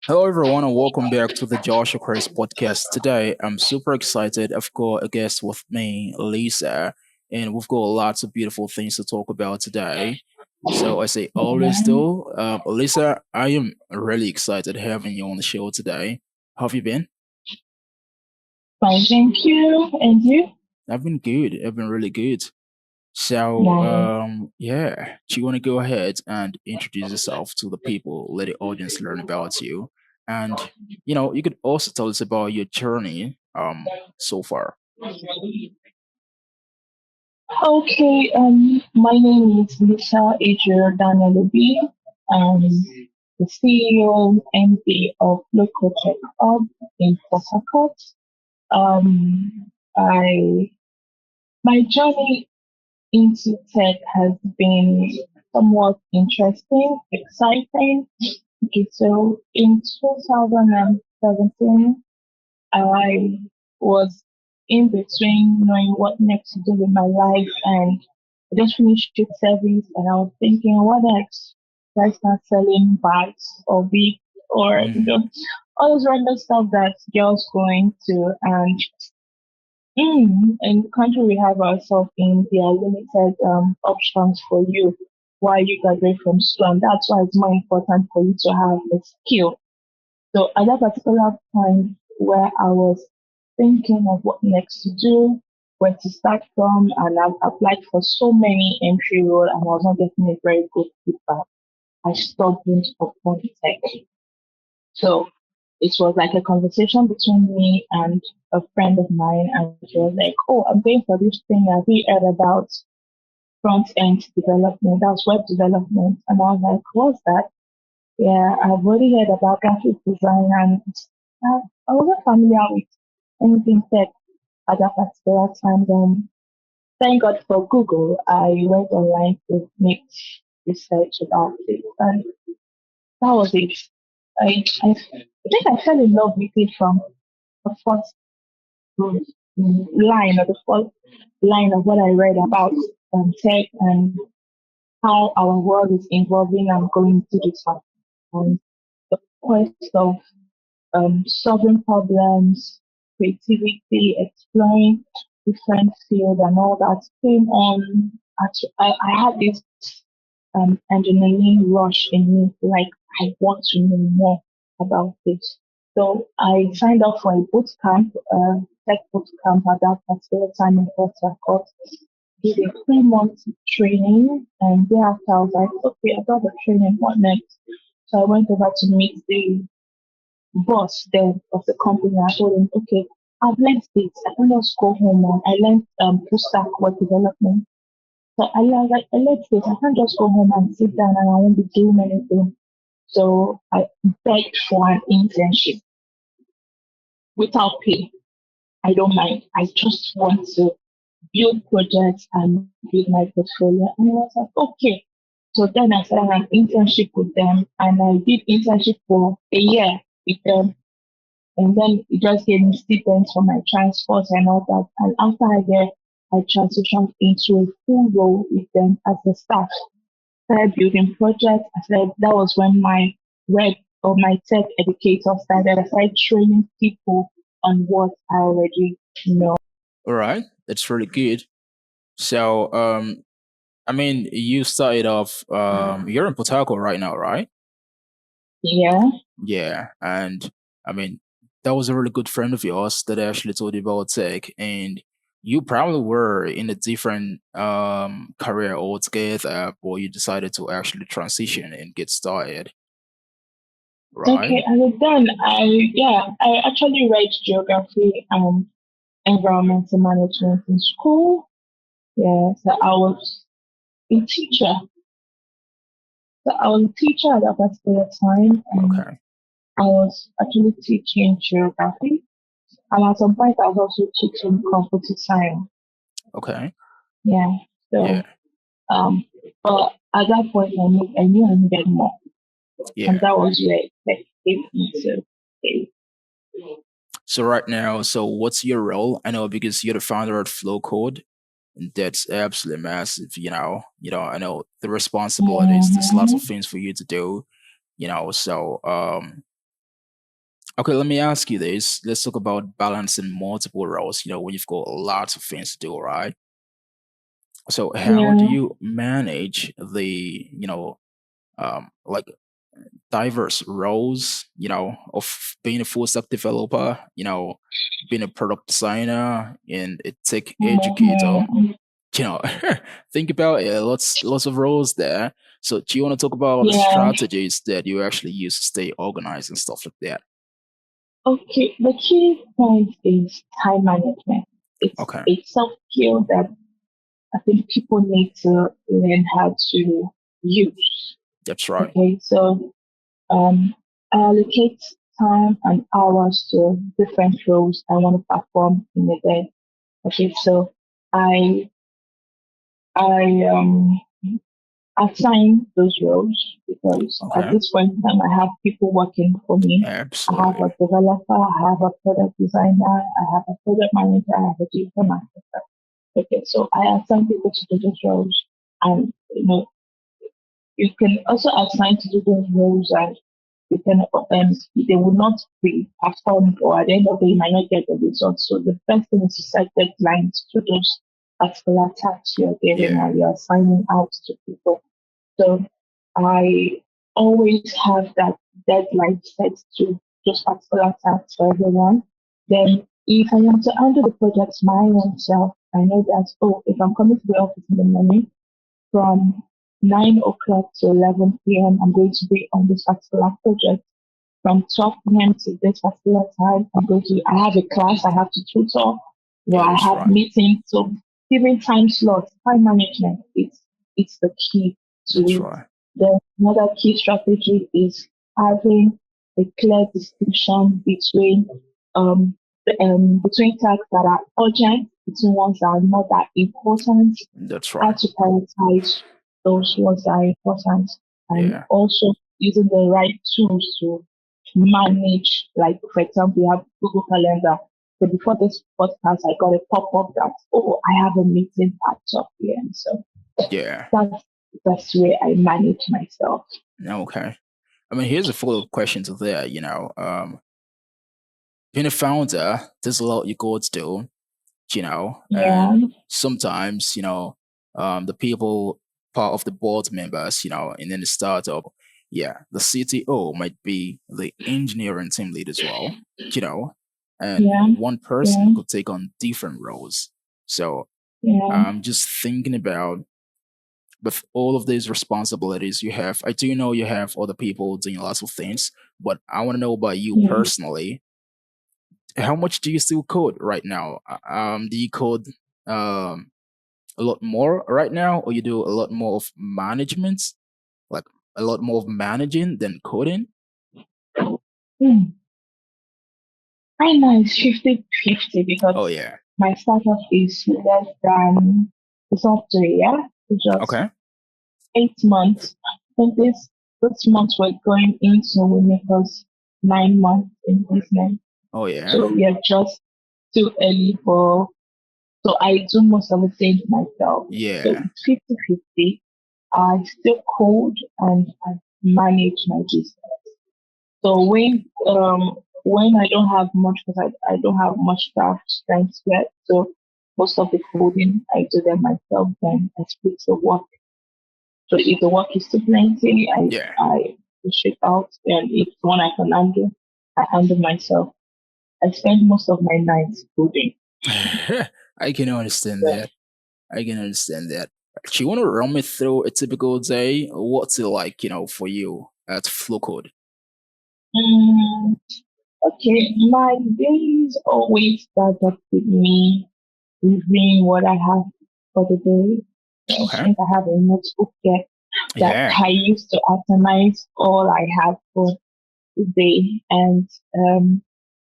Hello, everyone, and welcome back to the Joshua Chris podcast. Today, I'm super excited. I've got a guest with me, Lisa, and we've got lots of beautiful things to talk about today. So, as I always Yeah, do, Lisa, I am really excited having you on the show today. How have you been? fine, thank you. And you? I've been good. I've been really good. So, Nice. yeah, do you want to go ahead and introduce yourself to the people, let the audience learn about you, and you could also tell us about your journey so far. Okay, my name is Lisa Daniel-Obi. Um, the CEO MD of Flowcode Tech Hub in Port Harcourt. I My journey into tech has been somewhat interesting, exciting. Okay, so in 2017, I was in between knowing what next to do with my life, and I just finished street service and I was thinking, what next? Should I start selling bags or wigs or Hmm. all those random stuff that girls go into, and in the country we have ourselves in, there are limited options for you while you graduate from school, and that's why it's more important for you to have a skill. So at that particular point where I was thinking of what next to do, where to start from, and I've applied for so many entry roles and I was not getting a very good feedback, I stumbled upon tech. So it was like a conversation between me and a friend of mine, and she was like, "Oh, I'm going for this thing. Have you heard about front end development? That's web development." And I was like, "What's that?" Yeah, I've already heard about graphic design, and I wasn't familiar with anything tech at that particular time. Then, thank God for Google, I went online to make research about it, and that was it. I think I fell in love with it from the first line or the first line of what I read about tech and how our world is evolving and going digital. And the quest of solving problems, creativity, exploring different fields and all that came on. I had this adrenaline rush in me, like I want to know more about this. So I signed up for a boot camp, tech boot camp at that particular time in Port Harcourt. Did a 3 month training, and thereafter I was like, okay, I got the training. What next? So I went over to meet the boss then of the company. I told him, okay, I've learned this. I can just go home and I learned full stack web development. So I was like, I learned this. I can't just go home and sit down and I won't be doing anything. So I begged for an internship without pay. I don't mind. I just want to build projects and build my portfolio. And I was like, okay. So then I started an internship with them and I did internship for a year with them. And then it just gave me stipends for my transport and all that. And after I get, I transitioned into a full role with them as a staff. Started building projects. I said that was when my web or my tech educator started. I started training people on what I already know. All right, that's really good. So, I mean, you started off. You're in Port Harcourt right now, right? Yeah. Yeah, and I mean, that was a really good friend of yours that actually told you about tech, and you probably were in a different career altogether, but you decided to actually transition and get started, right? Okay. And then I actually read geography and environmental management in school. Yeah. So I was a teacher. So I was a teacher at that particular time, and Okay. I was actually teaching geography. And at some point, I was also teaching computer science. Okay. Yeah. Yeah. So, um, but at that point, I knew I needed more, and Yeah. that was where it came into it. So right now, so what's your role? I know because you're the founder of Flowcode, and that's absolutely massive. I know the responsibilities. There's lots of Mhm. things for you to do. So Okay, let me ask you this. Let's talk about balancing multiple roles. When you've got lots of things to do, right? So how do Yeah. you manage the, like diverse roles, of being a full stack developer, being a product designer and a tech educator? Mhm. You know, think about it, lots of roles there. So do you want to talk about the Yeah. strategies that you actually use to stay organized and stuff like that? Okay. The key point is time management. Okay, It's soft skill that I think people need to learn how to use. that's right. Okay. So um, I allocate time and hours to different roles I want to perform in a day. Okay. So I I assign those roles because at Okay, this point in time I have people working for me. I have absolutely. a developer, I have a product designer, I have a product manager, I have a digital marketer. Okay, so I assign people to do those roles, and you can also assign to do those roles, and you can they will not be performed, or at the end of the day you might not get the results. So the first thing is to set deadlines to those particular tasks you're giving Yeah, or you're assigning out to people. So I always have that deadline set to just particular tasks for everyone. Then if I want to handle the projects my own self, I know that, oh, if I'm coming to the office in the morning from 9 o'clock to 11 p.m., I'm going to be on this particular project. From 12 p.m. to this particular time, I have a class I have to tutor, yeah, I that's have right. meetings. So giving time slots, time management, it's the key to That's it. right. Then another key strategy is having a clear distinction between tasks that are urgent, between ones that are not that important, That's how right. to prioritize those ones that are important, and Yeah. also using the right tools to manage. Like, for example, you have Google Calendar. So before this podcast, I got a pop up that, oh, I have a meeting at 12 p.m. So Yeah. that's the best way I manage myself. Okay. I mean, here's a follow-up question to that. Being a founder, there's a lot you go to do, Yeah, and sometimes, the people part of the board members, and then the startup, yeah, the CTO might be the engineering team lead as well, you know, and yeah, one person yeah, could take on different roles. So yeah, I'm just thinking about, with all of these responsibilities you have, I do know you have other people doing lots of things, but I want to know about you yeah. personally. How much do you still code right now? Do you code um a lot more right now, or you do a lot more of management, like a lot more of managing than coding? Hmm. Right now it's 50-50 Oh because yeah. my startup is less than, it's up to a year. It's just Okay. 8 months. So this month we're going into will make us 9 months in business. Oh yeah. So we are just too early for, so I do most of the things myself. So Yeah. it's 50-50. I still code and I manage my business. So when I don't have much, because I don't have much staff strength yet, so most of the coding I do them myself. Then I split the work. So if the work is too plenty, Yeah. I push it out, and if one I can handle, I handle myself. I spend most of my nights coding. I can understand So, that. I can understand that. Do you want to run me through a typical day? What's it like, for you at Flowcode? mm, okay, my days always start up with me reviewing what I have for the day. I Okay. think I have a notebook there that Yeah. I use to itemize all I have for the day. And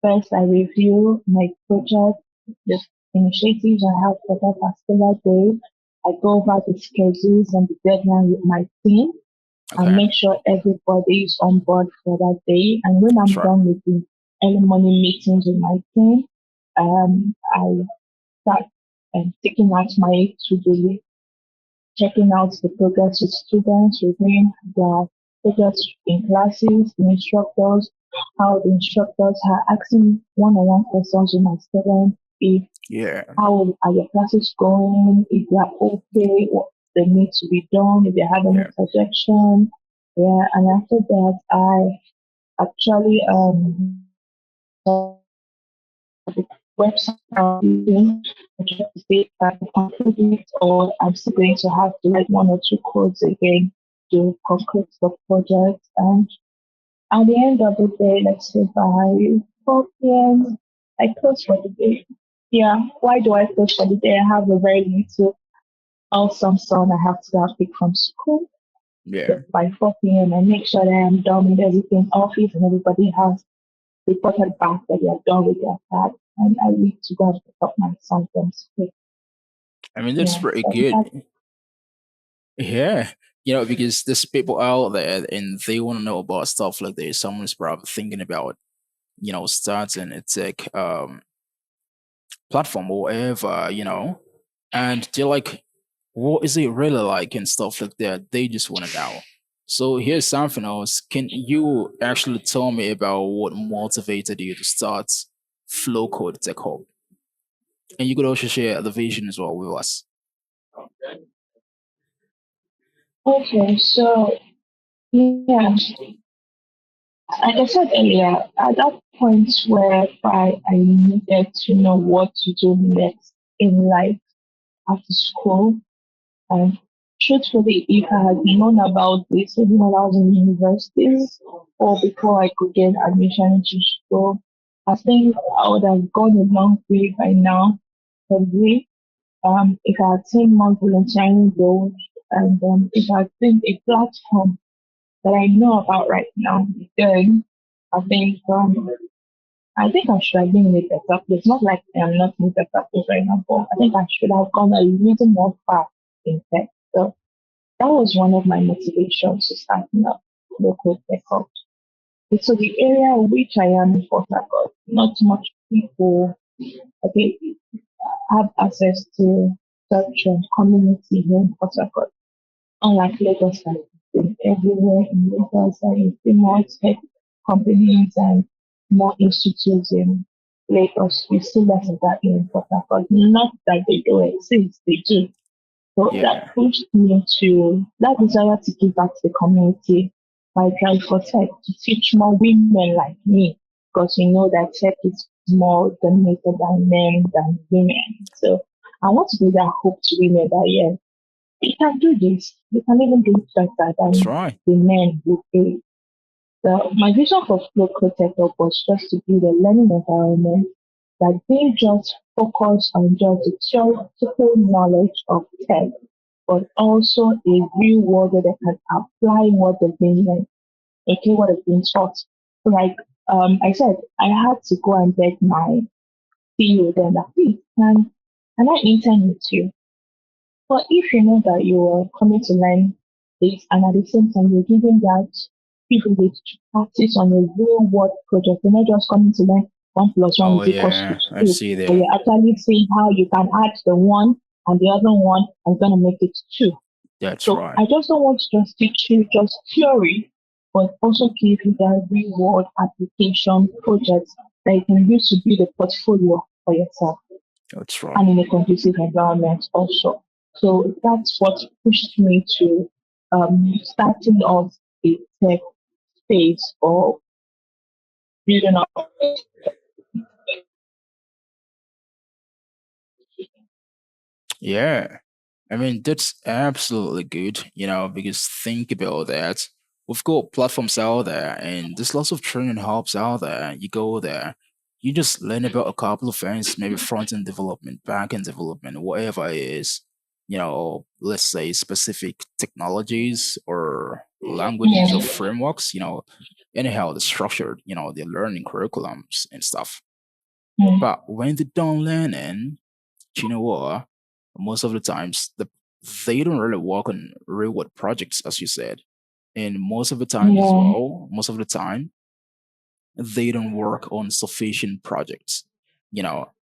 first, I review my project, the initiatives I have for that particular day. I go over the schedules and the deadline with my team and Okay. make sure everybody is on board for that day. And when That's I'm right. done with the early morning meetings with my team, I start taking out my to-do list, checking out the progress with students, reviewing their progress in classes, the instructors, how the instructors are asking one-on-one questions with my students, if Yeah, how are your classes going, if they are okay, what they need to be done, if they have any yeah, suggestion. Yeah, and after that, I actually the website I'm using, I try to say I conclude it, or I'm still going to have to write one or two codes again to conclude the project. And at the end of the day, let's say by 4 p.m., I close for the day. Yeah, why do I close for the day? I have a very little awesome son I have to go pick from school. yeah. So by 4 p.m., I make sure that I'm done with everything, office, and everybody has reported back that they are done with their task. And I need to go and pick up my son from school. I mean, that's Yeah, pretty so that's good. Yeah, because there's people out there and they want to know about stuff like this. Someone's probably thinking about, starting a tech platform or whatever, and they're like, what is it really like and stuff like that. They just want to know. So here's something else. Can you actually tell me about what motivated you to start Flowcode Tech Hub? And you could also share the vision as well with us. okay. So, yeah, like I said earlier, at that point where I needed to know what to do next in life after school, and truthfully, if I had known about this maybe when I was in university or before I could get admission into school, I think I would have gone a long way by now. Probably, if I had seen more volunteering roles and if I had seen a platform that I know about right now, then I think I think I should have been in a better place. Not like I'm not in a better place right now, but I think I should have gone a little more far in tech. So that was one of my motivations to starting up local tech hub. So the area which I am in Port Harcourt, not much people okay, have access to such a community here in Port Harcourt. Unlike Lagos, like everywhere in Lagos, you see more tech companies and more institutes in Lagos. We see less of that here in Port Harcourt. Not that they don't exist, they do. So that Yeah, pushed me to that desire to give back to the community by drive for tech to teach more women like me, because you know that tech is more dominated by men than women. So I want to be that hope to women that yeah, you can do this. You can even do it better that's than right. the men who do. So my vision for Flowcode Tech Hub was just to build a learning environment that didn't just focus on just the theoretical knowledge of tech, but also a real world where they can apply what they've been learned, okay, what they've been taught. So like I said, I had to go and beg my CEO then that please can I intern with you? But if you know that you are coming to learn this and at the same time you're giving that privilege to practice on a real world project, you're not just coming to learn one plus one Oh is equals to yeah, I two, see but that. you're actually seeing how you can add the one and the other one and gonna make it two. That's So right. I just don't want to just teach you just theory, but also give you that real world application projects that you can use to build a portfolio for yourself That's and right. in a conducive environment also. So that's what pushed me to starting off a tech space or building up. Yeah. I mean, that's absolutely good, because think about that. We've got platforms out there and there's lots of training hubs out there. You go there, you just learn about a couple of things, maybe front end development, back end development, whatever it is, let's say specific technologies or languages or Yeah, frameworks, anyhow, the structured, the learning curriculums and stuff. yeah, But when they're done learning, you know what? Most of the times, they don't really work on real world projects, as you said, and most of the times as yeah, well. Most of the time, they don't work on sufficient projects.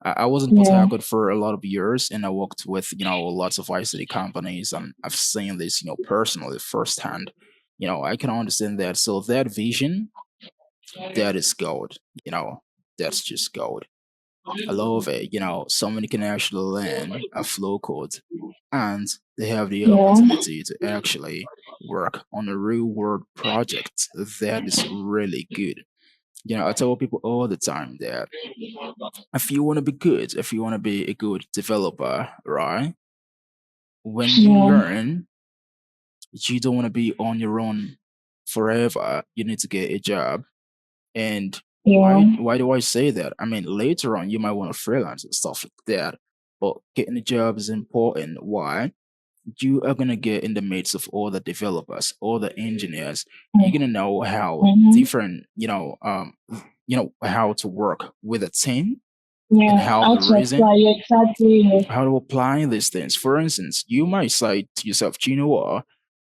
I was in Port yeah, Harcourt for a lot of years, and I worked with lots of ICT companies, and I've seen this personally firsthand. I can understand that. So that vision That is gold. You know, that's just gold. I love it. Someone can actually learn a flow code and they have the Yeah. opportunity to actually work on a real world project. That is really good. I tell people all the time that if you want to be good, if you want to be a good developer, right? When you Yeah. learn, you don't want to be on your own forever. You need to get a job. And Yeah. why do I say that? I mean, later on you might want to freelance and stuff like that, but getting a job is important. Why? You are gonna get in the midst of all the developers, all the engineers. You're gonna know how Mm-hmm. different, how to work with a team and Yeah. how How to to reason, apply exactly. how to apply these things. For instance, you might say to yourself, "Do you know what?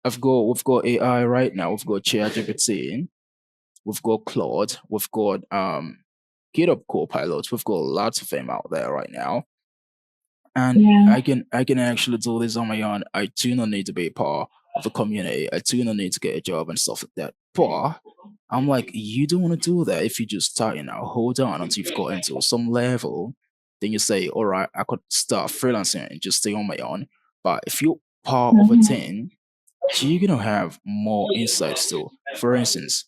We've got AI right now. We've got ChatGPT, we've got Claude, we've got GitHub Copilot. We've got lots of them out there right now, and Yeah. I can actually do this on my own. I do not need to be part of a community. I do not need to get a job and stuff like that. But I'm like, you don't want to do that if you just start, hold on until you've got into some level. Then you say, all right, I could start freelancing and just stay on my own. But if you're part of a Mm-hmm. team, you're gonna have more insights too. For instance,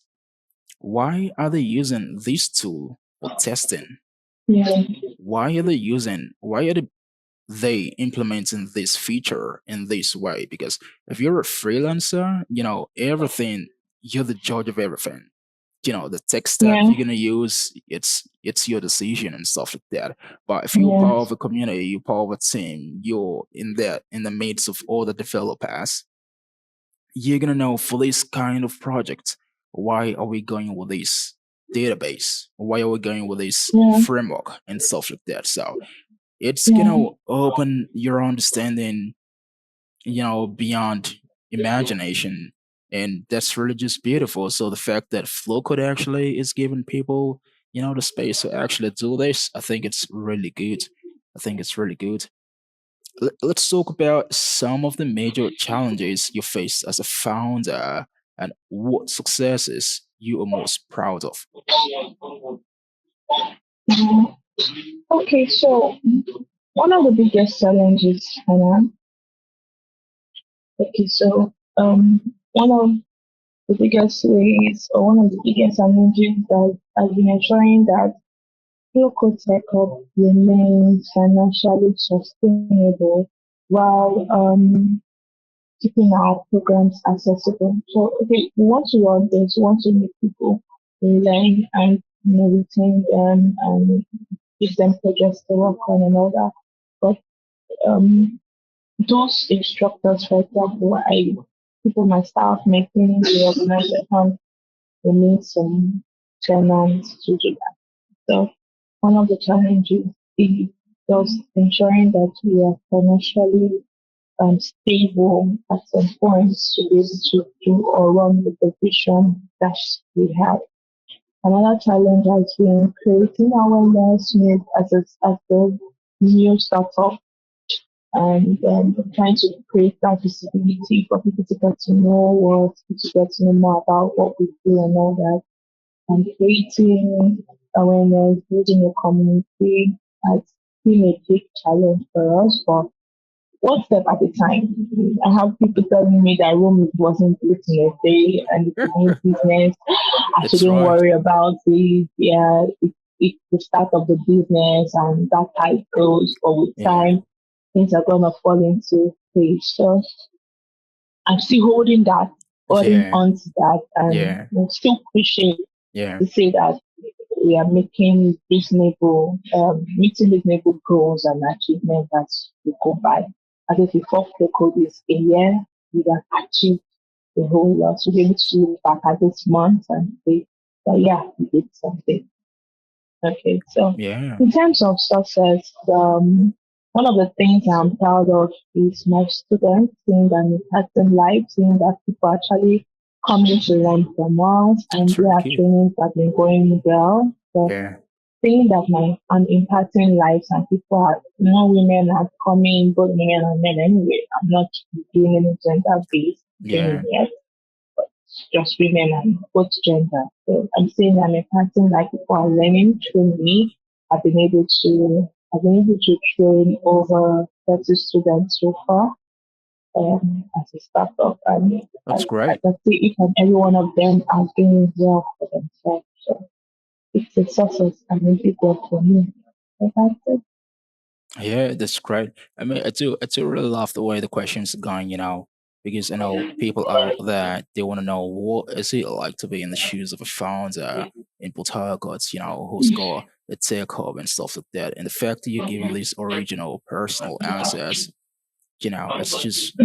why are they using this tool for testing? Yeah. Why are they implementing this feature in this way? Because if you're a freelancer, everything, you're the judge of everything. The tech stack Yeah. you're gonna use, it's your decision and stuff like that. But if you're Yeah. part of a community, you're part of a team, you're in the midst of all the developers, you're gonna know for this kind of project, why are we going with this database? Why are we going with this Yeah. framework and stuff like that? So it's Yeah. gonna open your understanding, beyond imagination. And that's really just beautiful. So the fact that Flowcode actually is giving people, the space to actually do this, I think it's really good. I think it's really good. Let's talk about some of the major challenges you face as a founder and what successes you are most proud of. Mhm. Okay, so one of the biggest challenges, Hannah. Okay, so one of the biggest ways or one of the biggest challenges that has been ensuring that local tech hub remains financially sustainable while keeping our programs accessible. So, okay, we want to run this, we want to make people learn and retain them and give them projects to work on and all that. But um, those instructors, for example, people, my staff, making the organization, they need some tenants to do that. So one of the challenges is just ensuring that we are financially stable at some points to be able to do or run with the vision that we have. Another challenge has been creating awareness as a new startup and trying to create that visibility for people to get to know us, to get to know more about what we do and all that. And creating awareness, building a community has been a big challenge for us, but one step at a time. I have people telling me that Rome wasn't built in a day and it's a new business. I That's shouldn't right. worry about it. Yeah, it's the start of the business and that's how it goes. But with Yeah. time, things are gonna fall into place. So I'm still holding Yeah. on to that, and Yeah. I'm still pushing Yeah. to say that we are meeting reasonable goals and achievements that we go by. As if before the code is a year, we have achieved the whole lot. So be able to look back at this month and say that yeah, we did something. Okay, so Yeah. in terms of success, one of the things I'm proud of is my students seeing that impacting life, seeing that people actually coming to learn from us and It's really their good. trainings have been going well. So Yeah. seeing that I'm impacting lives and people are more women are coming, both women and men anyway. I'm not doing any gender based Yeah. training yet. just women and both gender. So I'm saying I'm a person like people are learning through me. I've been able to train over 30 students so far as a startup, and That's I great. can see each and every one of them are doing well for themselves. So it's a success and a big work for me. So that's it. Yeah, that's great. I mean, I do really love the way the questions are going, because people out there, they want to know what is it like to be in the shoes of a founder in Port Harcourt, who's got a tech hub and stuff like that. And the fact that you're giving these original personal answers, it's just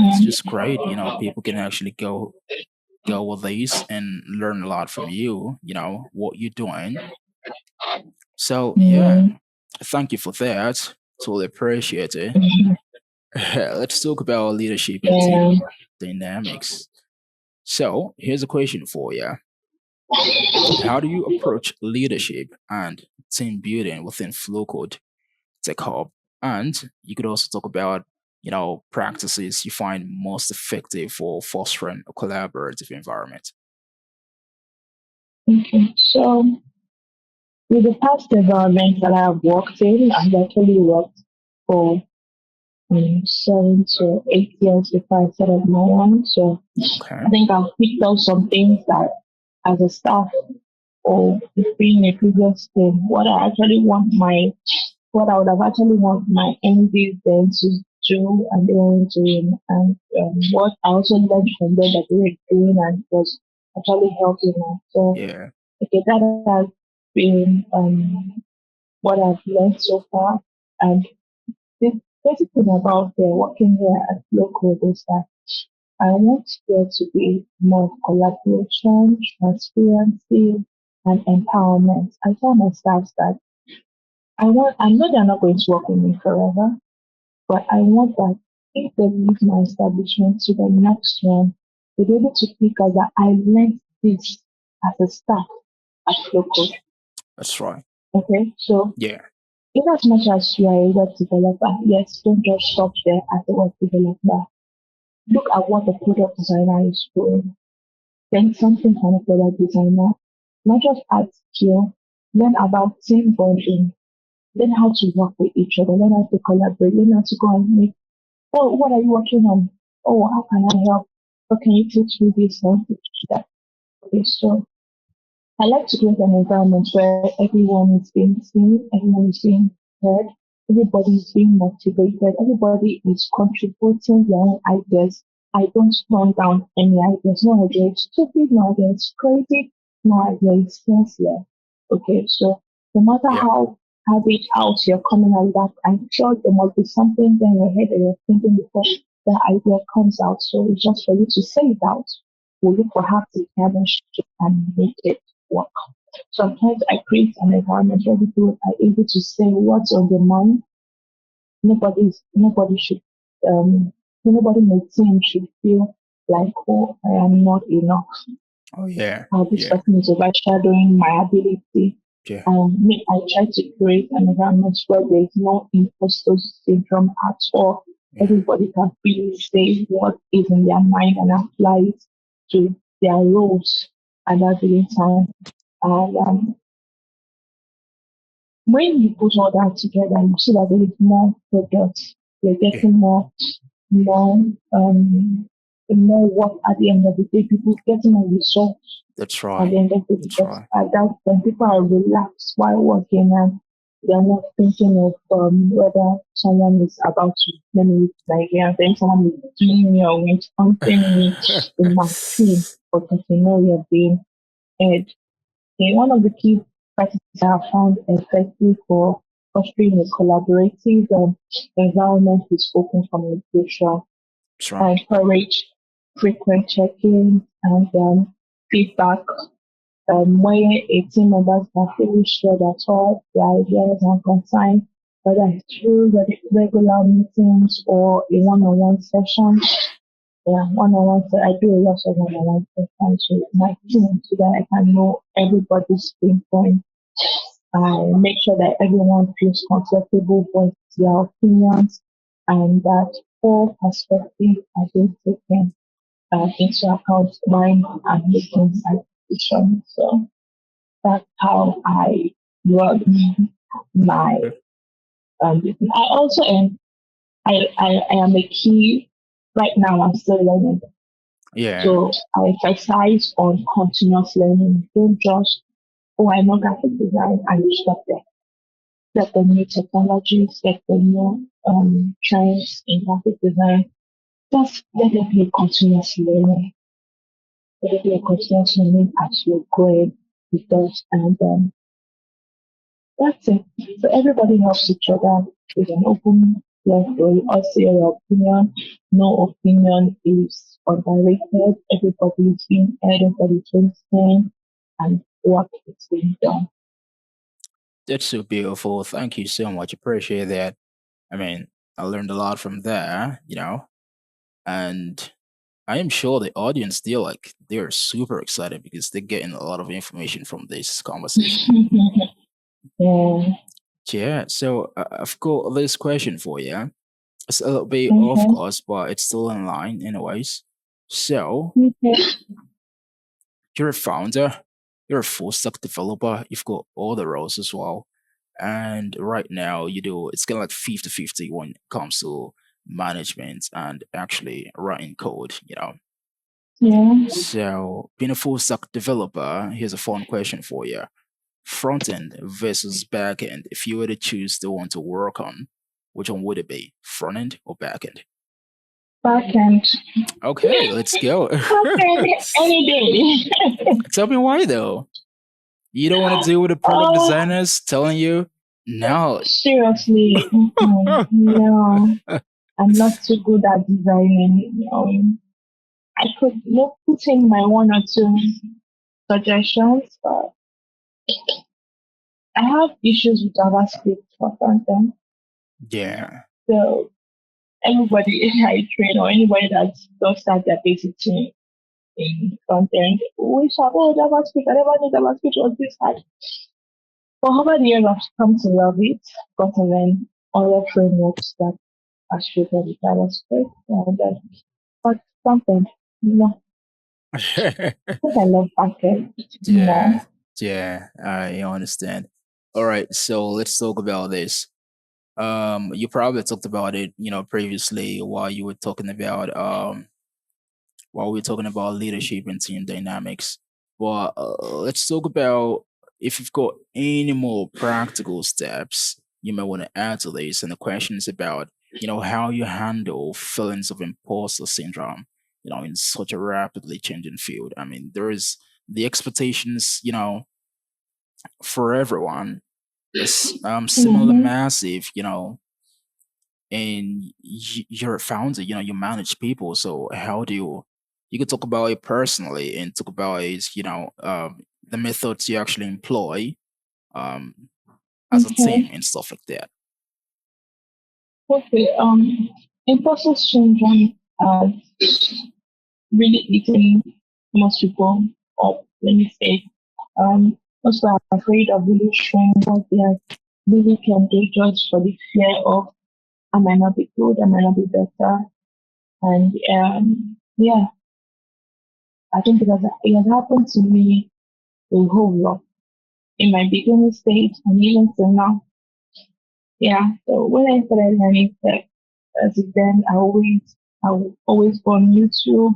great. People can actually go with these and learn a lot from you, what you're doing. So yeah, Mm, thank you for that. Totally appreciate it. Let's talk about leadership and yeah. team dynamics. So, here's a question for you. How do you approach leadership and team building within Flowcode Tech Hub? And you could also talk about, practices you find most effective for fostering a collaborative environment. Okay. So with the past environments that I have worked in, I've actually worked for 7 to 8 years before I started my own. So Okay. I think I've picked out some things that as a staff or being a previous team, what I would have actually want my MDs then to do and they weren't doing, and what I also learned from them that they were doing and was actually helping us. So Yeah. okay, that has been what I've learned so far. And the basic thing about working here at local is that I want there to be more collaboration, transparency, and empowerment. I tell my staff that I know they're not going to work with me forever, but I want that if they leave my establishment to the next one, they'll be able to pick up that I learned this as a staff at local. That's right. Okay, so Yeah. in as much as you are a web developer, yes, don't just stop there as a web developer. Look at what the product designer is doing. Then something from a product designer. Not just add skill, learn about team bonding, learn how to work with each other, learn how to collaborate, learn how to go and make, oh, what are you working on? Oh, how can I help? How can you teach me this and teach that? Okay, so I like to create an environment where everyone is being seen, everyone is being heard, everybody is being motivated, everybody is contributing their own ideas. I don't turn down any ideas. No idea is stupid, no idea is crazy, no idea is sincere. Okay, so no matter Yeah. how habit out you're coming out that, I'm sure there must be something there in your head that you're thinking before that idea comes out. So it's just for you to say it out. We'll look for how to chemistry and make it work. Sometimes I create an environment where people are able to say what's on their mind. Nobody should nobody in the team should feel like, oh, I am not enough. Oh yeah. How this Yeah. person is overshadowing my ability. Yeah. I try to create an environment where there is no imposter syndrome at all. Yeah. Everybody can freely say what is in their mind and apply it to their roles at that given time. And when you put all that together, you see that there is more products. You're Yeah. getting more, more work at the end of the day. People getting a result That's at right. the end of the day. That's Because right. at that point, people are relaxed while working and they're not thinking of whether someone is about to let me use Nigeria, then someone is doing me or with something me in my team because you know you're being heard. Okay, one of the key practices I have found effective for fostering a collaborative environment is open communication. That's I right. encourage frequent check-ins and feedback where a team members can freely share their thoughts, their ideas and concerns, whether it's through regular meetings or a one-on-one session. Yeah, one-on-one. So I do a lot of one-on-one sessions with my team so that I can know everybody's pain point. I make sure that everyone feels comfortable with their opinions and that all perspectives are being taken. into account when I'm making my decision. So that's how I run my business. I also am I am a key right now. I'm still learning. Yeah, So I emphasize on continuous learning. Don't just, oh, I know graphic design and you stop there. Get the new technologies, get the new trends in graphic design. Just let it be a continuous learning. Let it be a continuous learning as you're going with us. And that's it. So everybody helps each other with an open level. Also, your opinion. No opinion is underrated. Everybody is being heard, everybody's listening, and what is being done. that's so beautiful. Thank you so much. Appreciate that. I mean, I learned a lot from there, and I am sure the audience they're super excited because they're getting a lot of information from this conversation. Yeah. Yeah, so I've got this question for you. It's a little bit off Okay. course, but it's still in line, anyways. So Okay. you're a founder, you're a full stack developer, you've got all the roles as well. And right now, it's kind of like 50-50 when it comes to management and actually writing code. Yeah. So, being a full stack developer, here's a fun question for you: front end versus back end. If you were to choose the one to work on, which one would it be? Front end or back end? Back end. Okay, let's go. Back end any day. Tell me why though. You don't want to deal with the product Oh, designers telling you, no. seriously. No, I'm not too good at designing. I could put in my one or two suggestions, but I have issues with JavaScript for front end. Yeah. So anybody I train or anybody that does start their basic thing in front end, we shall, oh, JavaScript, I never knew JavaScript was this hard. But over the years, I've come to love it, got to learn other frameworks that are suited with JavaScript. And, but something, I think I love backend Yeah, more. yeah, I understand. All right, so let's talk about this. You probably talked about it, previously while we are talking about leadership and team dynamics. But let's talk about if you've got any more practical steps you may want to add to this. And the question is about, how you handle feelings of imposter syndrome, in such a rapidly changing field. I mean, there is the expectations, for everyone is similarly Mm-hmm. massive, and you're a founder, you manage people. So how do you could talk about it personally and talk about is, the methods you actually employ um as a team Okay. and stuff like that. Okay. Imposter syndrome really eating most people up. Let me say, most are afraid of really showing what they are really can do just for the fear of I might not be good, I might not be better, and yeah, I think it has happened to me a whole lot in my beginning stage and even till now. Yeah, so when I started learning tech, as then I would always go on YouTube.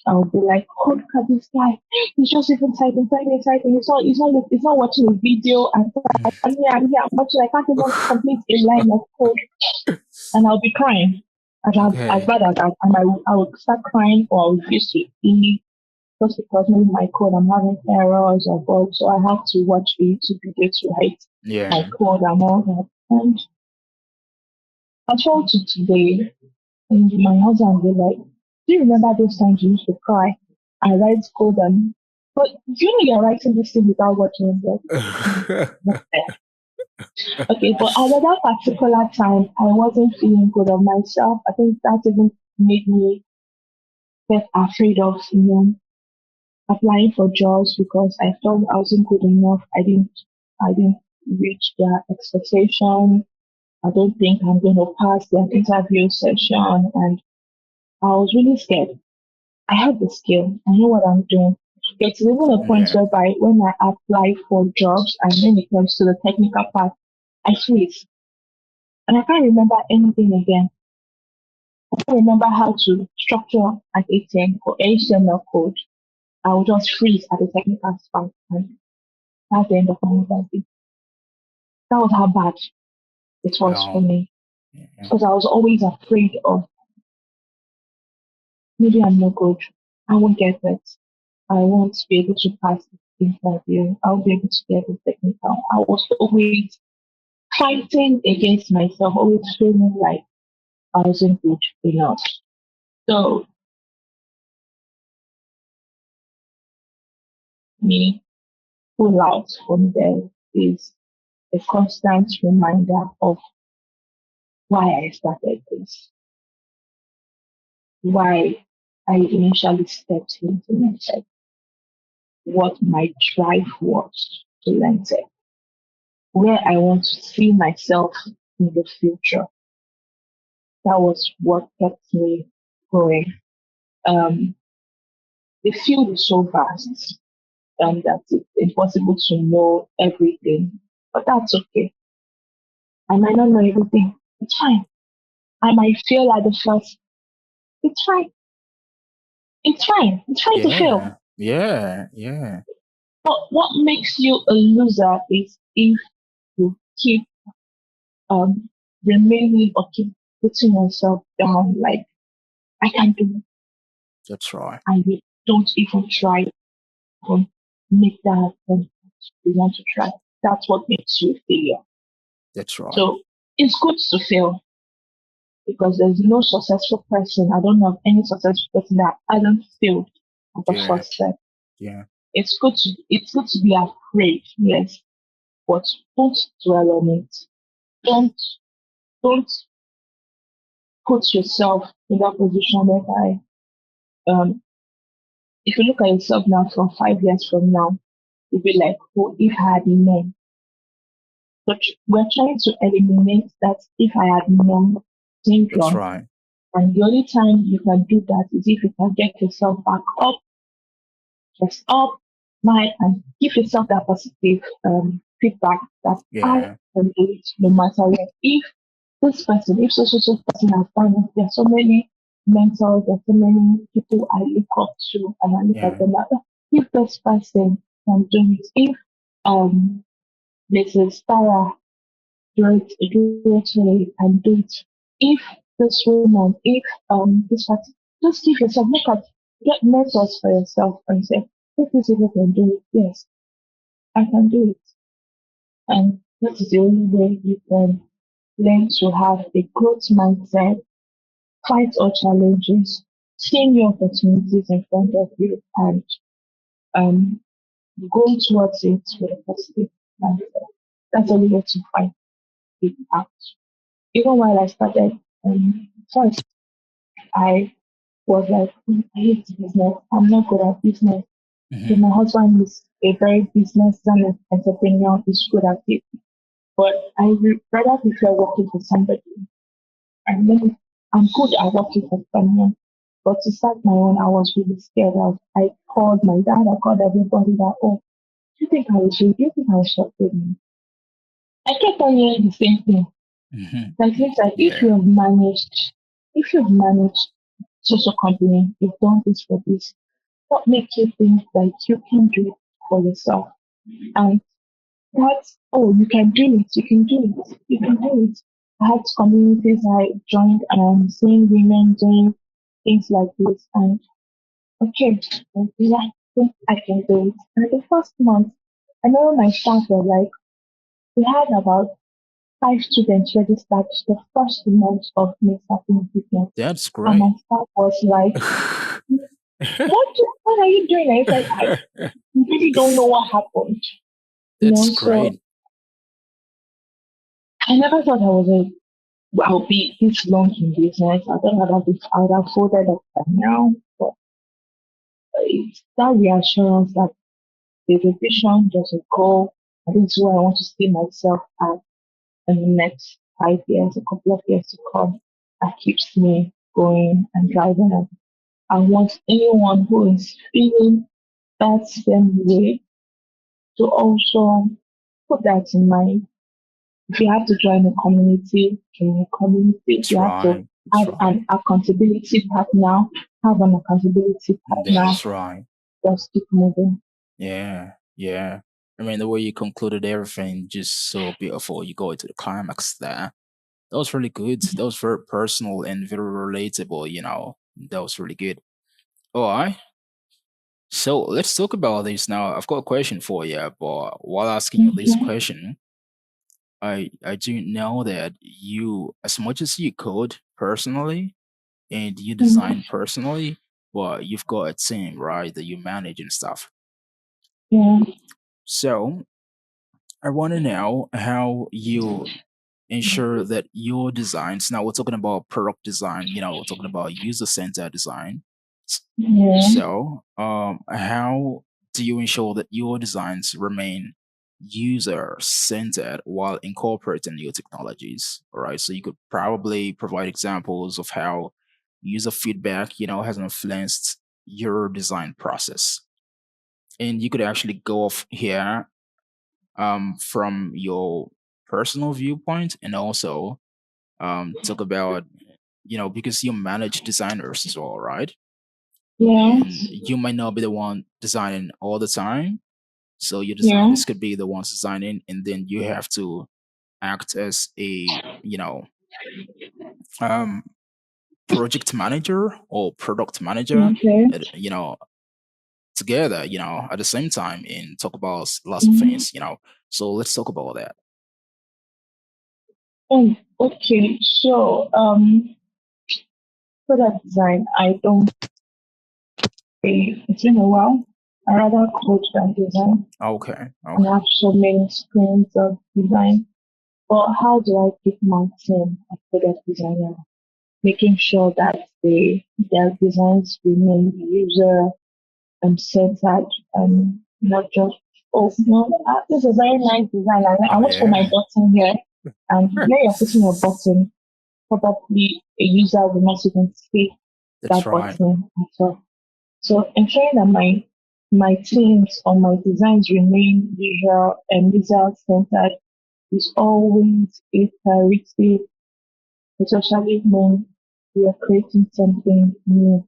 I would be like, oh, look at this guy. He's just even typing. He's not watching a video. I'm here, I'm watching. I can't even complete a line of code. And I'll be crying. As Okay. bad as that. And I would start crying or I would refuse to eat just because maybe my code, I'm having errors or bugs. So I have to watch a YouTube video to write my Yeah. code and all that. And fast forward to today, and my husband will like, do you remember those times you used to cry? I write code and but you know you're writing this thing without watching it. Okay, but at that particular time I wasn't feeling good of myself. I think that even made me get afraid of applying for jobs because I felt I wasn't good enough. I didn't reach their expectation. I don't think I'm going to pass their interview session, and I was really scared. I have the skill. I know what I'm doing. It's even a point Yeah. whereby when I apply for jobs and when it comes to the technical part, I freeze. And I can't remember anything again. I can't remember how to structure an ATM or HTML code. I will just freeze at the technical part and that's the end of my university. That was how bad it was for Wow. me. Yeah. Because I was always afraid of maybe I'm not good. I won't get it. I won't be able to pass the interview. I'll be able to get the technical. I was always fighting against myself, always feeling like I wasn't good enough. So me pull out from there is a constant reminder of why I started this, why I initially stepped into it, what my drive was to learn tech, where I want to see myself in the future. That was what kept me going. Um, the field is so vast that it's impossible to know everything, but that's okay. I might not know everything. It's fine. I might fail at the first. It's fine. It's fine. It's fine to fail. Yeah. Yeah. Yeah. But what makes you a loser is if you keep um remaining or keep putting yourself down like I can do it That's right. and you don't even try to make that happen. You want to try. That's what makes you a failure. That's right. So it's good to fail because there's no successful person. I don't know of any successful person that hasn't failed at the Yeah. first step. Yeah. It's good to be afraid, yes, but don't dwell on it. Don't put yourself in that position whereby um if you look at yourself now from 5 years from now, you'll be like, oh, if I had known. But we're trying to eliminate that if I had known That's syndrome. right. And the only time you can do that is if you can get yourself back up, just up, smile, and give yourself that positive feedback that I Yeah. can do it no matter what. If this person, if so person has done it, there's so many mentors, there's so many people I look up to and I look at Yeah. them like, "Oh, if this person can do it, if um Mrs. Sarah directly and do it. If this woman, if this person, just give yourself, look at, get mentors for yourself and say, if this people can do it, yes, I can do it. And that is the only way you can learn to have a growth mindset, fight all challenges, see new opportunities in front of you, and um, go towards it with a positive mindset. That's the only way to fight it out. Even while I started first, I was like, I hate business. I'm not good at business. So Hmm. my husband is a very business and entrepreneur. He's good at it. But I would rather prefer working for somebody. And then I'm good at working for someone. But to start my own, I was really scared. I called my dad. I called everybody that, oh, do you think I will do? Do you think I will shop with me? I kept on hearing the same thing. Hmm. Like things like Yeah. if you've managed social company, you've done this for this, what makes you think that you can do it for yourself? And that's, oh, you can do it, you can do it, you can do it. I had communities I joined and I'm seeing women doing things like this and okay, yeah, I think I can do it. And the first month, I know my staff were like, we had about 5 students registered the first month of me starting business. That's And my great. staff was like, what are you doing? I said, I really don't know what happened. That's So great. I never thought I'll be this long in business. I thought I would have folded up by now. But it's that reassurance that there's a vision, there's a goal, and this is where I want to see myself at in the next 5 years, a couple of years to come. That keeps me going and driving. I want anyone who is feeling that same way to also put that in mind. If you have to join a community, join a community. If That's you have to right. That's have right. an accountability partner, have an accountability That partner. is right. Just keep moving. Yeah. Yeah. I mean, the way you concluded everything just so beautiful. You go into the climax there. That was really good. That was very personal and very relatable. That was really good. All right. So let's talk about this now. I've got a question for you, but while asking you this Okay. question, I do know that you, as much as you code personally and you design Mm, personally, but you've got a team, right, that you manage and stuff. yeah. So I want to know how you ensure that your designs. Now we're talking about product design. We're talking about user-centered design. Yeah. So, how do you ensure that your designs remain user centered while incorporating new technologies? All right. So you could probably provide examples of how user feedback, has influenced your design process. And you could actually go off here from your personal viewpoint and also talk about, because you manage designers as well, right? Yeah. And you might not be the one designing all the time. So your Yeah. designers could be the ones designing, and then you have to act as a um, project manager or product manager, Okay. together, at the same time, and talk about lots of Mm. things. So let's talk about that. Oh, okay. So, product design, I don't say it's been a while. I rather coach than design, Okay, and I okay, have so many screens of design. But how do I keep my team of product designer, making sure that their designs remain user centered, not just this is a very nice design. I oh want to put my yeah. button here, and where you're putting your button, probably a user will not even see That's that right. button at all. So ensuring that my teams or my designs remain visual and user centered is always a priority, especially when we are creating something new.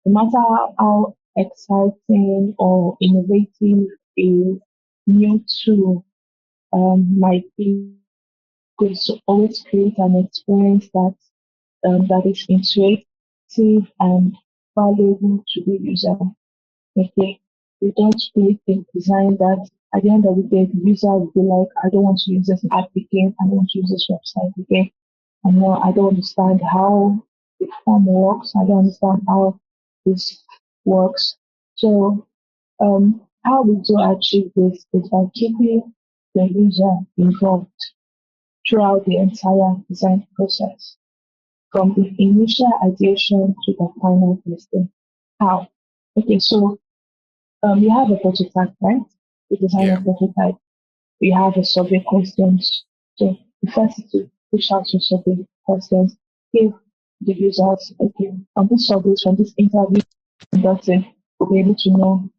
No matter how exciting or innovative a new tool might be, we should always create an experience that is intuitive and valuable to the user. Okay, we don't create a design that at the end of the day the user will be like, I don't want to use this app again, I don't want to use this website again. I know I don't understand how the form works, I don't understand how this works. So how we do achieve this is by keeping the user involved throughout the entire design process, from the initial ideation to the final testing. How? Okay, so you have a prototype, right? You design a Yeah, prototype. You have a survey questions. So the first is to push out your survey questions, give the users, okay, from this surveys, from this interview conducted, we'll be able to know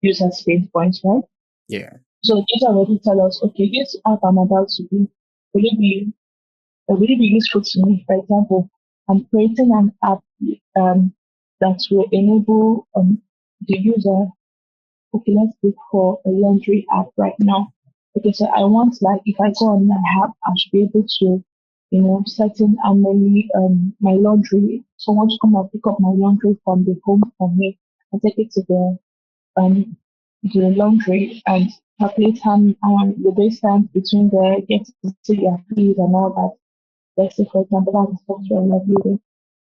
users' pain points, right? yeah, So these already tell us, okay, this app I'm about to do, will it be will it be useful to me? For example, I'm creating an app that will enable the user. Okay, let's look for a laundry app right now. Okay, so I want, like, if I go on my app, I should be able to, set in how many my laundry. Someone to come and pick up my laundry from the home for me and take it to um the laundry and calculate the distance between the getting to your fees and all that. Let's say, for example, that's a software like building.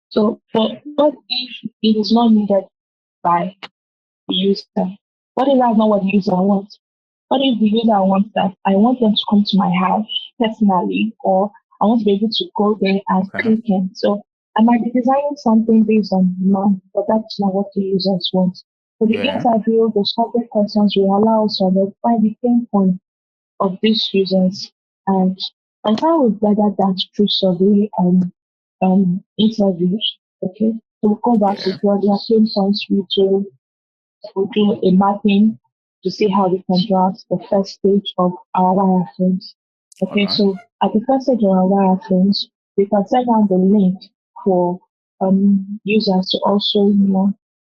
So, but what if it is not needed by the user? What if that's not what the user wants? What if the user wants that I want them to come to my house personally, or I want to be able to go there and okay, click in? So I might be designing something based on demand, but that's not what the users want. So the yeah, interview, the survey questions will allow us to identify the pain point of these users. And by the time we've gathered that through survey and interviews, okay, So we go back to Yeah. there are pain points we do a mapping to see how we can draft the first stage of our wireframes. All Okay, right. so at the first stage of our wireframes, we can send out the link for users to also,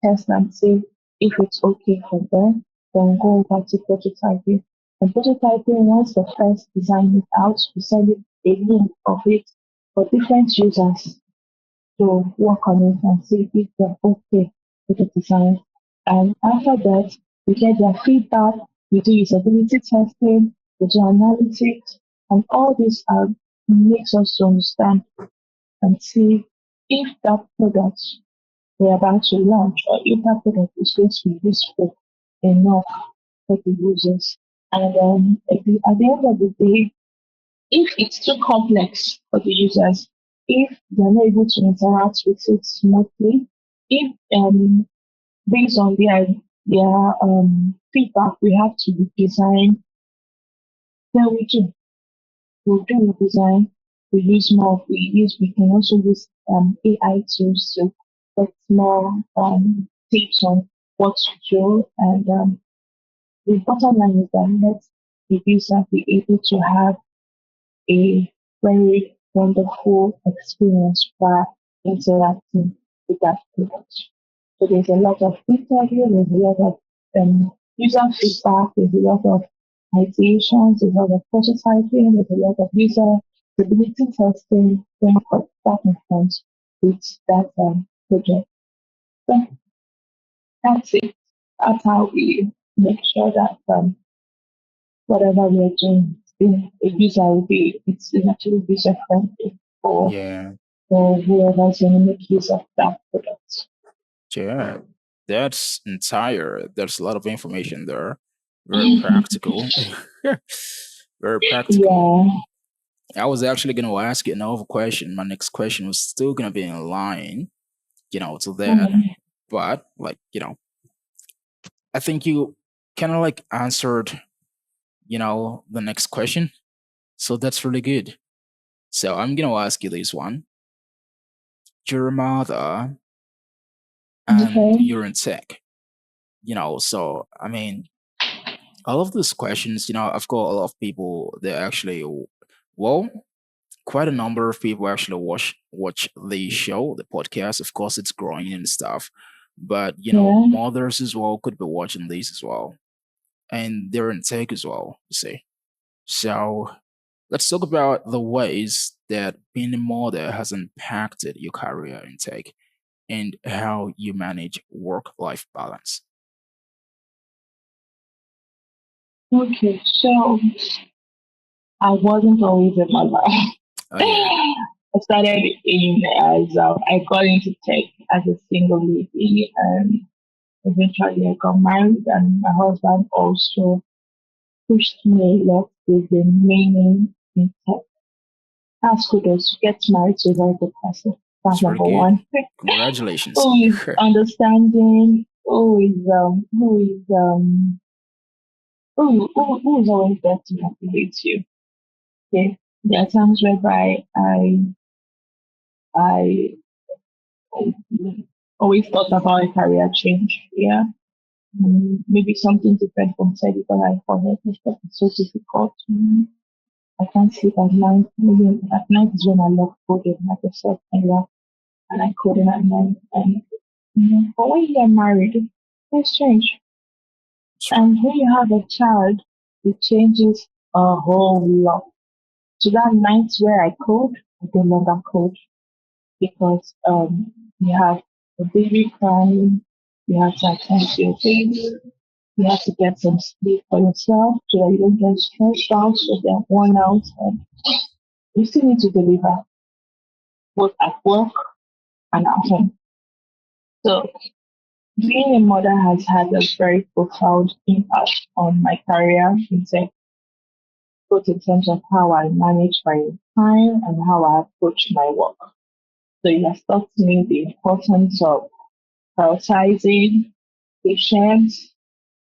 test and see if it's okay for them. Then go over to prototyping. And prototyping, once the first design is out, we send it a link of it for different users to work on it and see if they're okay with the design. And after that, we get their feedback, we do usability testing, we do analytics, and all this makes us to understand and see if that product we're about to launch or if that product is going to be useful enough for the users. And at the end of the day, if it's too complex for the users, if they're not able to interact with it smoothly, if based on their feedback we have to redesign, then we'll do redesign. We can also use AI tools to get more tips on what to do, and the bottom line is that let the user be able to have a very wonderful experience by interacting with that product. So there's a lot of interview, there's a lot of user feedback, there's a lot of ideations, there's a lot of prototyping, there's a lot of user stability testing going for starting point with that project. So that's it. That's how we make sure that whatever we are doing, a user will be it's actually user friendly Yeah. for whoever's going to make use of that product. Yeah. There's a lot of information there. Very practical. Very practical. Yeah. I was actually going to ask you another question. My next question was still going to be in line, to that. Mhm. But, like, I think you kind of like answered, the next question. So that's really good. So I'm going to ask you this one. Your mother and Okay. you're in tech, so, I mean, all of these questions, I've got a lot of people that actually, well, quite a number of people actually watch the show, the podcast. Of course, it's growing and stuff, but Yeah. mothers as well could be watching these as well, and they're in tech as well. You see, so let's talk about the ways that being a mother has impacted your career in tech and how you manage work-life balance. Okay. So I wasn't always a mother. Oh yeah, I started in as I got into tech as a single lady, and eventually I got married, and my husband also pushed me a lot to remaining in tech. That's kudos. Get married to a very good person. it's That's very number good. one. Congratulations. Who is understanding? Who is always there to motivate you? Okay. There are times whereby I always thought about a career change. Yeah. Maybe something different from tech because I found it so difficult. I can't sleep at night. Maybe at night is when I love coding, like I said earlier, and I coding at night. And but when you get married, it's change. That's right. And when you have a child, it changes a whole lot. So that night where I code, I no longer code because you have a baby crying, you have to attend to your baby, you have to get some sleep for yourself so that you don't get stressed out, so they're worn out, and you still need to deliver both at work and at home. So being a mother has had a very profound impact on my career in tech, both in terms of how I manage my time and how I approach my work. So it has taught me the importance of prioritizing, patience,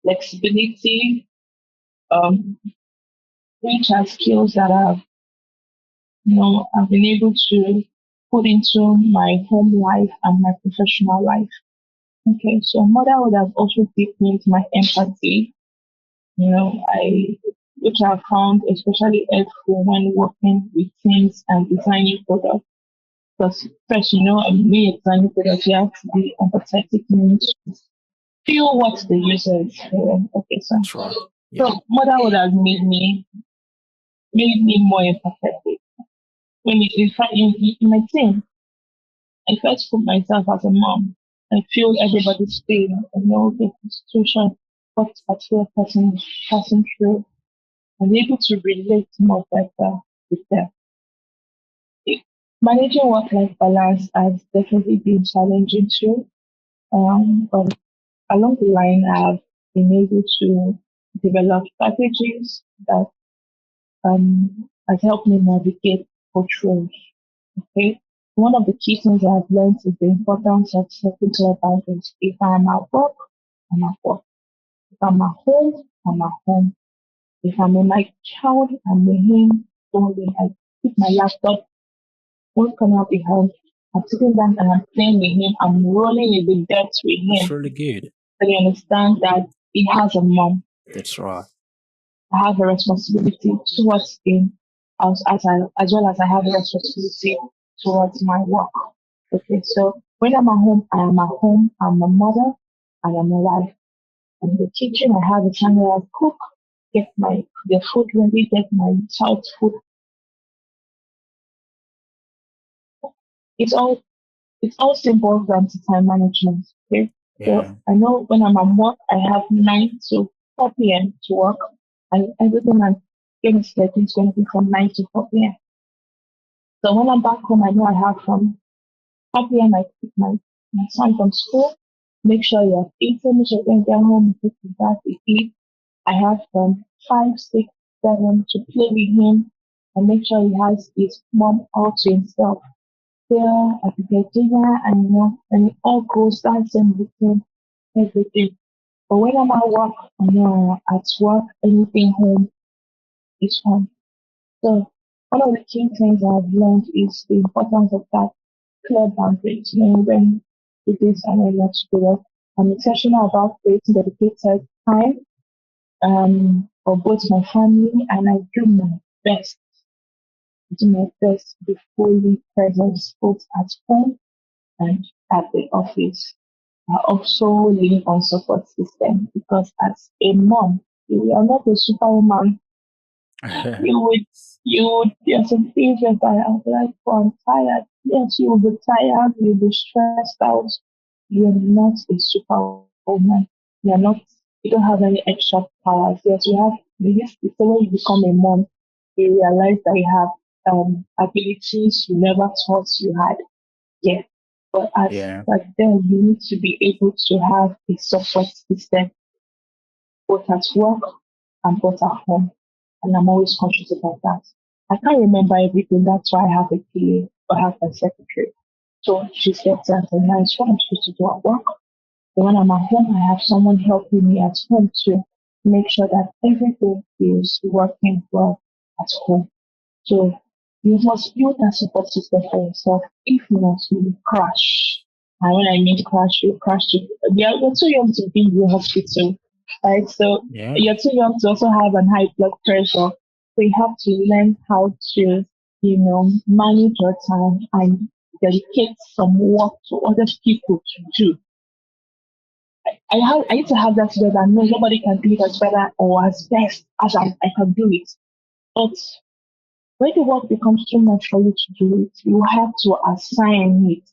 flexibility, um, which are skills that I've been able to put into my home life and my professional life. Okay, so motherhood has also deepened my empathy. I which I found especially helpful when working with teams and designing products. Because first, me designing products, you have to be empathetic, means feel what the user is feeling. Okay, so That's right. Yeah. motherhood has made me more empathetic. In fact, in my team, I first put myself as a mom. I feel everybody's pain. I know the situation, what particular person is passing through. I'm able to relate more better with them. Managing work-life balance has definitely been challenging too. But along the line, I've been able to develop strategies that has helped me navigate both roles. Okay. One of the key things I've learned is the importance of setting clear boundaries. If I'm at work, I'm at work. If I'm at home, I'm at home. If I'm with my child, I'm with him. So when I pick my laptop, one corner behind, I'm sitting down and I'm playing with him. I'm rolling in the dirt with That's him. really good. So you understand that he has a mom. That's right. I have a responsibility towards him as well as I have a responsibility towards my work. Okay, so when I'm at home, I am at home, I'm a mother, and I'm a wife. And in the kitchen, I have a time where I cook, get my the food ready, get my child's food. It's all it's all simple down to time management. Okay, so Yeah. I know when I'm at work, I have 9 to 4 p.m. to work, and everything I'm going to get is going to be from 9 to 4 p.m. So when I'm back home, I know I have from 4 p.m. I pick my son from school, make sure you have eaten, make sure you get home, you take his bath, you eat. I have from 5, 6, 7 to play with him and make sure he has his mom all to himself. There, I prepare dinner and and it all goes dancing with him, everything. But when I'm at work, I know at work, anything home is home. So one of the key things I've learned is the importance of that clear boundaries. When it is an area to go, I'm intentional about creating dedicated time for both my family and I best, do my best to be fully present both at home and at the office. I also lean on support system because as a mom, you are not a superwoman. You would, there are some things that I'm like, oh, I'm tired. Yes, you will be tired, you'll be stressed out. You're not a superwoman. You're not, you don't have any extra powers. Yes, you have, yes, it's when you become a mom, you realize that you have abilities you never thought you had. Yeah. But as Yeah. but then you need to be able to have a support system both at work and both at home. And I'm always conscious about that. I can't remember everything. That's why I have a PA or have a secretary. So she gets that and that's what I'm supposed to do at work. But when I'm at home, I have someone helping me at home to make sure that everything is working well at home. So you must build that support system for yourself. If not, you will crash. And when I mean crash, you crash. You're too young to be in the hospital, right? So Yeah. you're too young to also have an high blood pressure. So you have to learn how to, manage your time and dedicate some work to other people to do. I need to have that together. I know nobody can do it as better or as best as I can do it. But when the work becomes too much for you to do it, you have to assign it.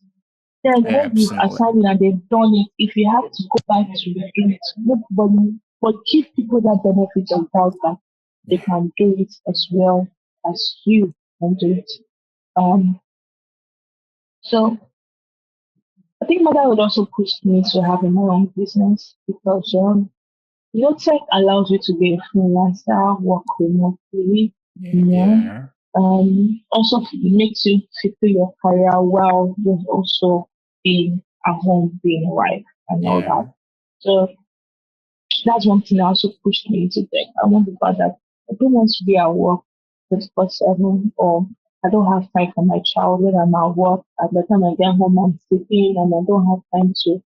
Then when you've Absolutely. assigned it and they've done it, if you have to go back to it, nobody, but give people that benefit of doubt that they Yeah. can do it as well as you can do it. Um, so I think motherhood also pushed me to having my own business because tech allows you to be a freelancer, work remotely, Yeah. you know. Yeah. Also makes you fulfill your career while you're also being at home, being a wife and all that. Yeah. So that's one thing that also pushed me into tech. I want the fact that I don't want to be at work 24/7 or I don't have time for my child when I'm at work. At the time I get home, I'm sleeping, and I don't have time to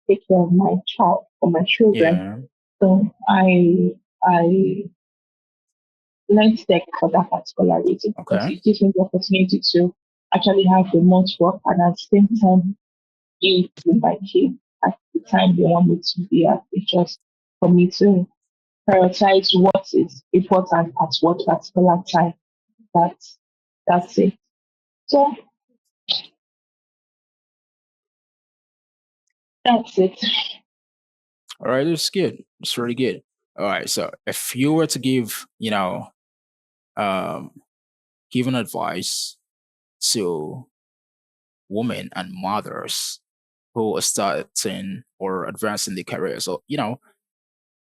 take care of my child or my children. Yeah. So I learned tech for that particular reason because Okay. it gives me the opportunity to actually have remote work and at the same time be with my kid at the time they want me to be at. It's just for me to prioritize what is important at what particular time. That's that's it. So that's it. All right, that's good. It's really good. All right, so if you were to give, um, give an advice to women and mothers who are starting or advancing their career, so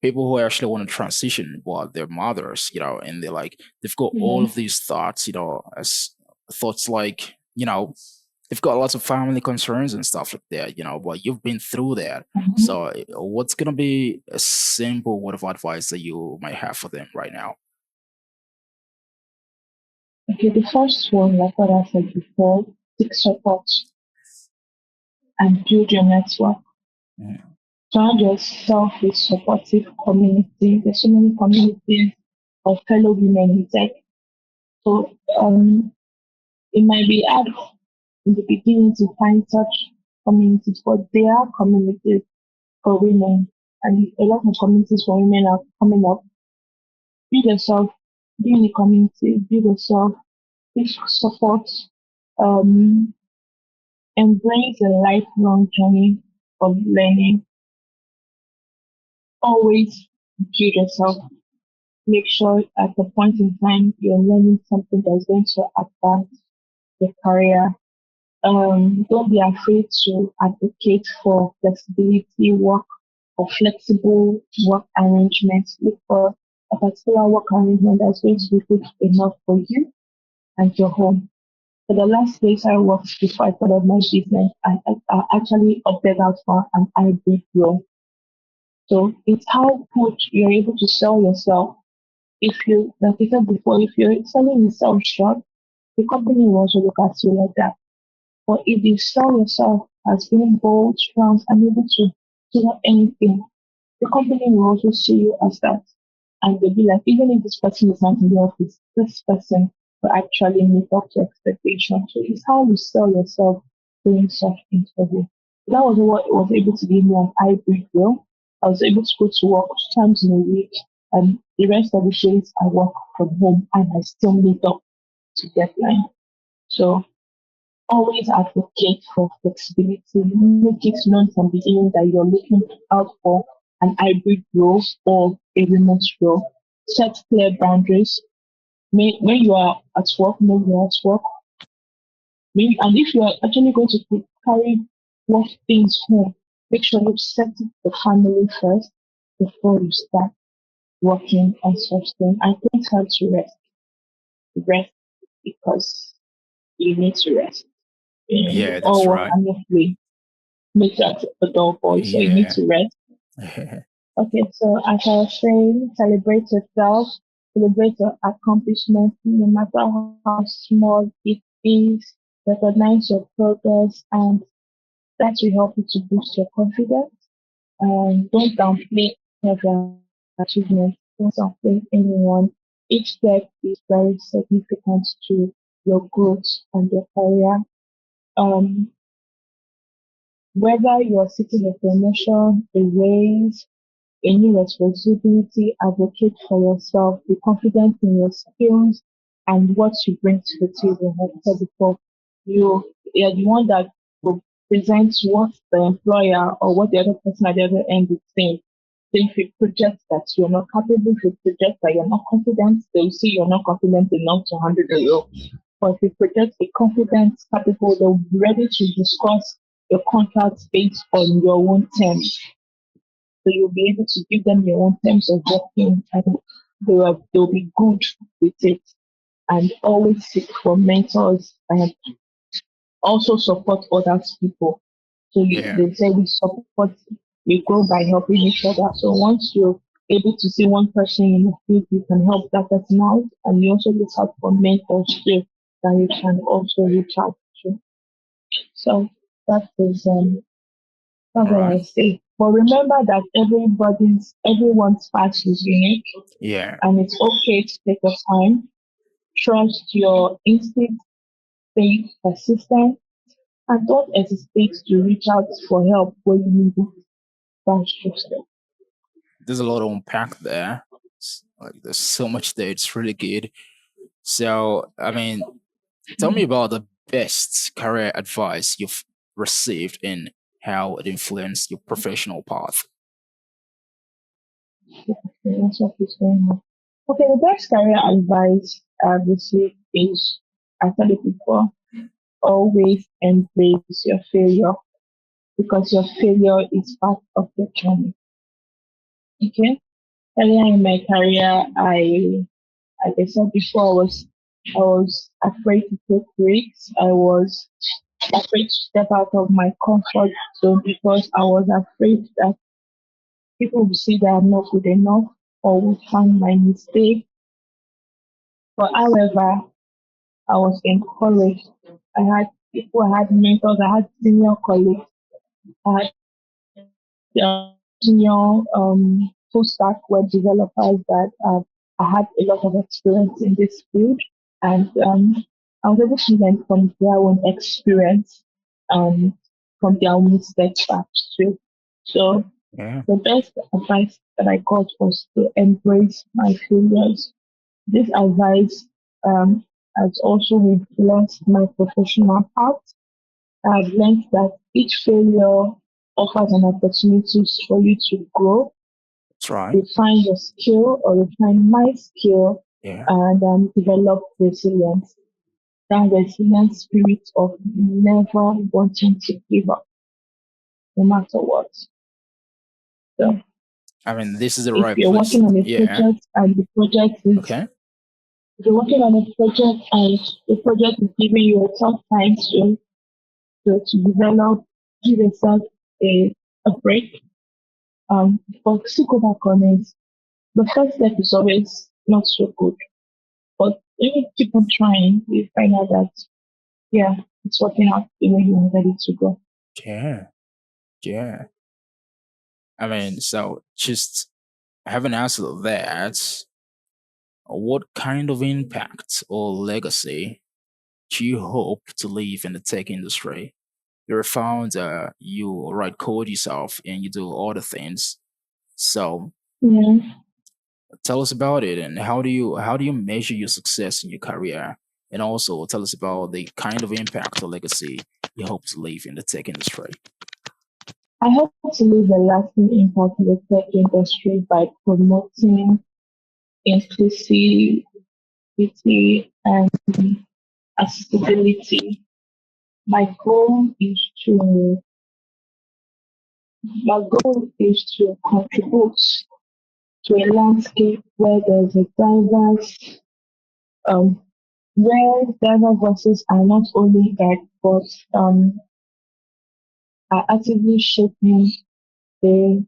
people who actually want to transition while they're mothers, and they're like they've got all Yeah. of these thoughts, as thoughts like, they've got lots of family concerns and stuff like that, but you've been through that. Mhm. So what's gonna be a simple word of advice that you might have for them right now? Okay, the first one, like what I said before, seek support and build your network. Mhm. Surround yourself with supportive community. There's so many communities of fellow women in tech. So it might be hard in the beginning to find such communities, but there are communities for women, and a lot of communities for women are coming up. Build yourself, be in the community, build yourself, seek support, um, embrace a lifelong journey of learning. Always build yourself. Make sure at the point in time you're learning something that's going to advance your career. Don't be afraid to advocate for flexibility work or flexible work arrangements. Look for a particular work arrangement that's going to be good enough for you and your home. For the last place I worked before I started my business, I actually opted out for an hybrid role. So it's how good you're able to sell yourself. If you, like I said before, if you're selling yourself short, the company will also look at you like that. But if you sell yourself as being bold, strong, and able to do anything, the company will also see you as that. And they'll be like, even if this person is not in the office, this person will actually meet up to expectation. So it's how you sell yourself during such interview. That was what was able to give me an hybrid role. I was able to go to work 2 times in a week, and the rest of the days I work from home and I still meet up to deadline. So always advocate for flexibility. Make it known from the beginning that you're looking out for an hybrid role or a remote role. Set clear boundaries. When you are at work, know you're at work. And if you are actually going to carry work things home, make sure you set the family first before you start working on such things. And take time to rest. Rest because you need to rest. Yeah, All that's work right. and no play makes that a dull boy, so you need Yeah. to rest. Okay, so as I was saying, celebrate yourself, celebrate your accomplishments, no matter how small it is, recognize your progress, and that will help you to boost your confidence. Don't downplay your achievements, don't downplay anyone. Each step is very significant to your growth and your career. Um, Whether you're seeking a promotion, a raise, a new responsibility, advocate for yourself, be confident in your skills and what you bring to the table. Like I said before, you're the one that will present what the employer or what the other person at the other end is saying. So if you project that you're not capable, if you project that you're not confident, they'll see you're not confident enough to handle the role. But if you project a confident, capable, they'll be ready to discuss your contract based on your own terms. So you'll be able to give them your own terms of working and they'll be good with it. And always seek for mentors and also support other people. So Yeah. they say we support, we grow by helping each other. So once you're able to see one person in the field, you can help that person out and you also look out for mentors too. that you can also reach out to. So that is that's All what right. I say. But remember that everyone's path is unique, Yeah. and it's okay to take your time. Trust your instinct, stay persistent, and don't hesitate to reach out for help when you need it. That's just it. There's a lot to unpack there. Like there's so much there. It's really good. So, I mean, tell me about the best career advice you've received and how it influenced your professional path. Okay, that's what is going on. Okay, the best career advice I've received is, I said it before, always embrace your failure because your failure is part of your journey. Okay? Earlier in my career, like I said before, I was afraid to take risks. I was afraid to step out of my comfort zone because I was afraid that people would see that I'm not good enough or would find my mistake. But however, I was encouraged. I had people, I had mentors, I had senior colleagues, I had senior full stack web developers that I had a lot of experience in this field, and I was able to learn from their own experience, um, from their own mistakes too. So Yeah. the best advice that I got was to embrace my failures. This advice has also influenced my professional path. I've learned that each failure offers an opportunity for you to grow, That's right. refine your skill or refine my skill, Yeah. and develop resilience. That resilient spirit of never wanting to give up, no matter what. So, I mean, this is the if right you're place. working on a Yeah. project and the project is Okay. if you're working on a project and the project is giving you a tough time to develop, give yourself a break. But still go back on it. The first step is always not so good. But if you keep on trying, you find out that yeah, it's working out the way you wanted it to go. Yeah. Yeah. I mean, so just having answered that, what kind of impact or legacy do you hope to leave in the tech industry? You're a founder, you write code yourself, and you do other things. So Yeah. tell us about it, and how do you measure your success in your career, and also tell us about the kind of impact or legacy you hope to leave in the tech industry. I hope to leave a lasting impact in the tech industry by promoting inclusivity and accessibility. My goal is to my goal is to contribute to a landscape um, where diverse voices are not only heard but are actively shaping the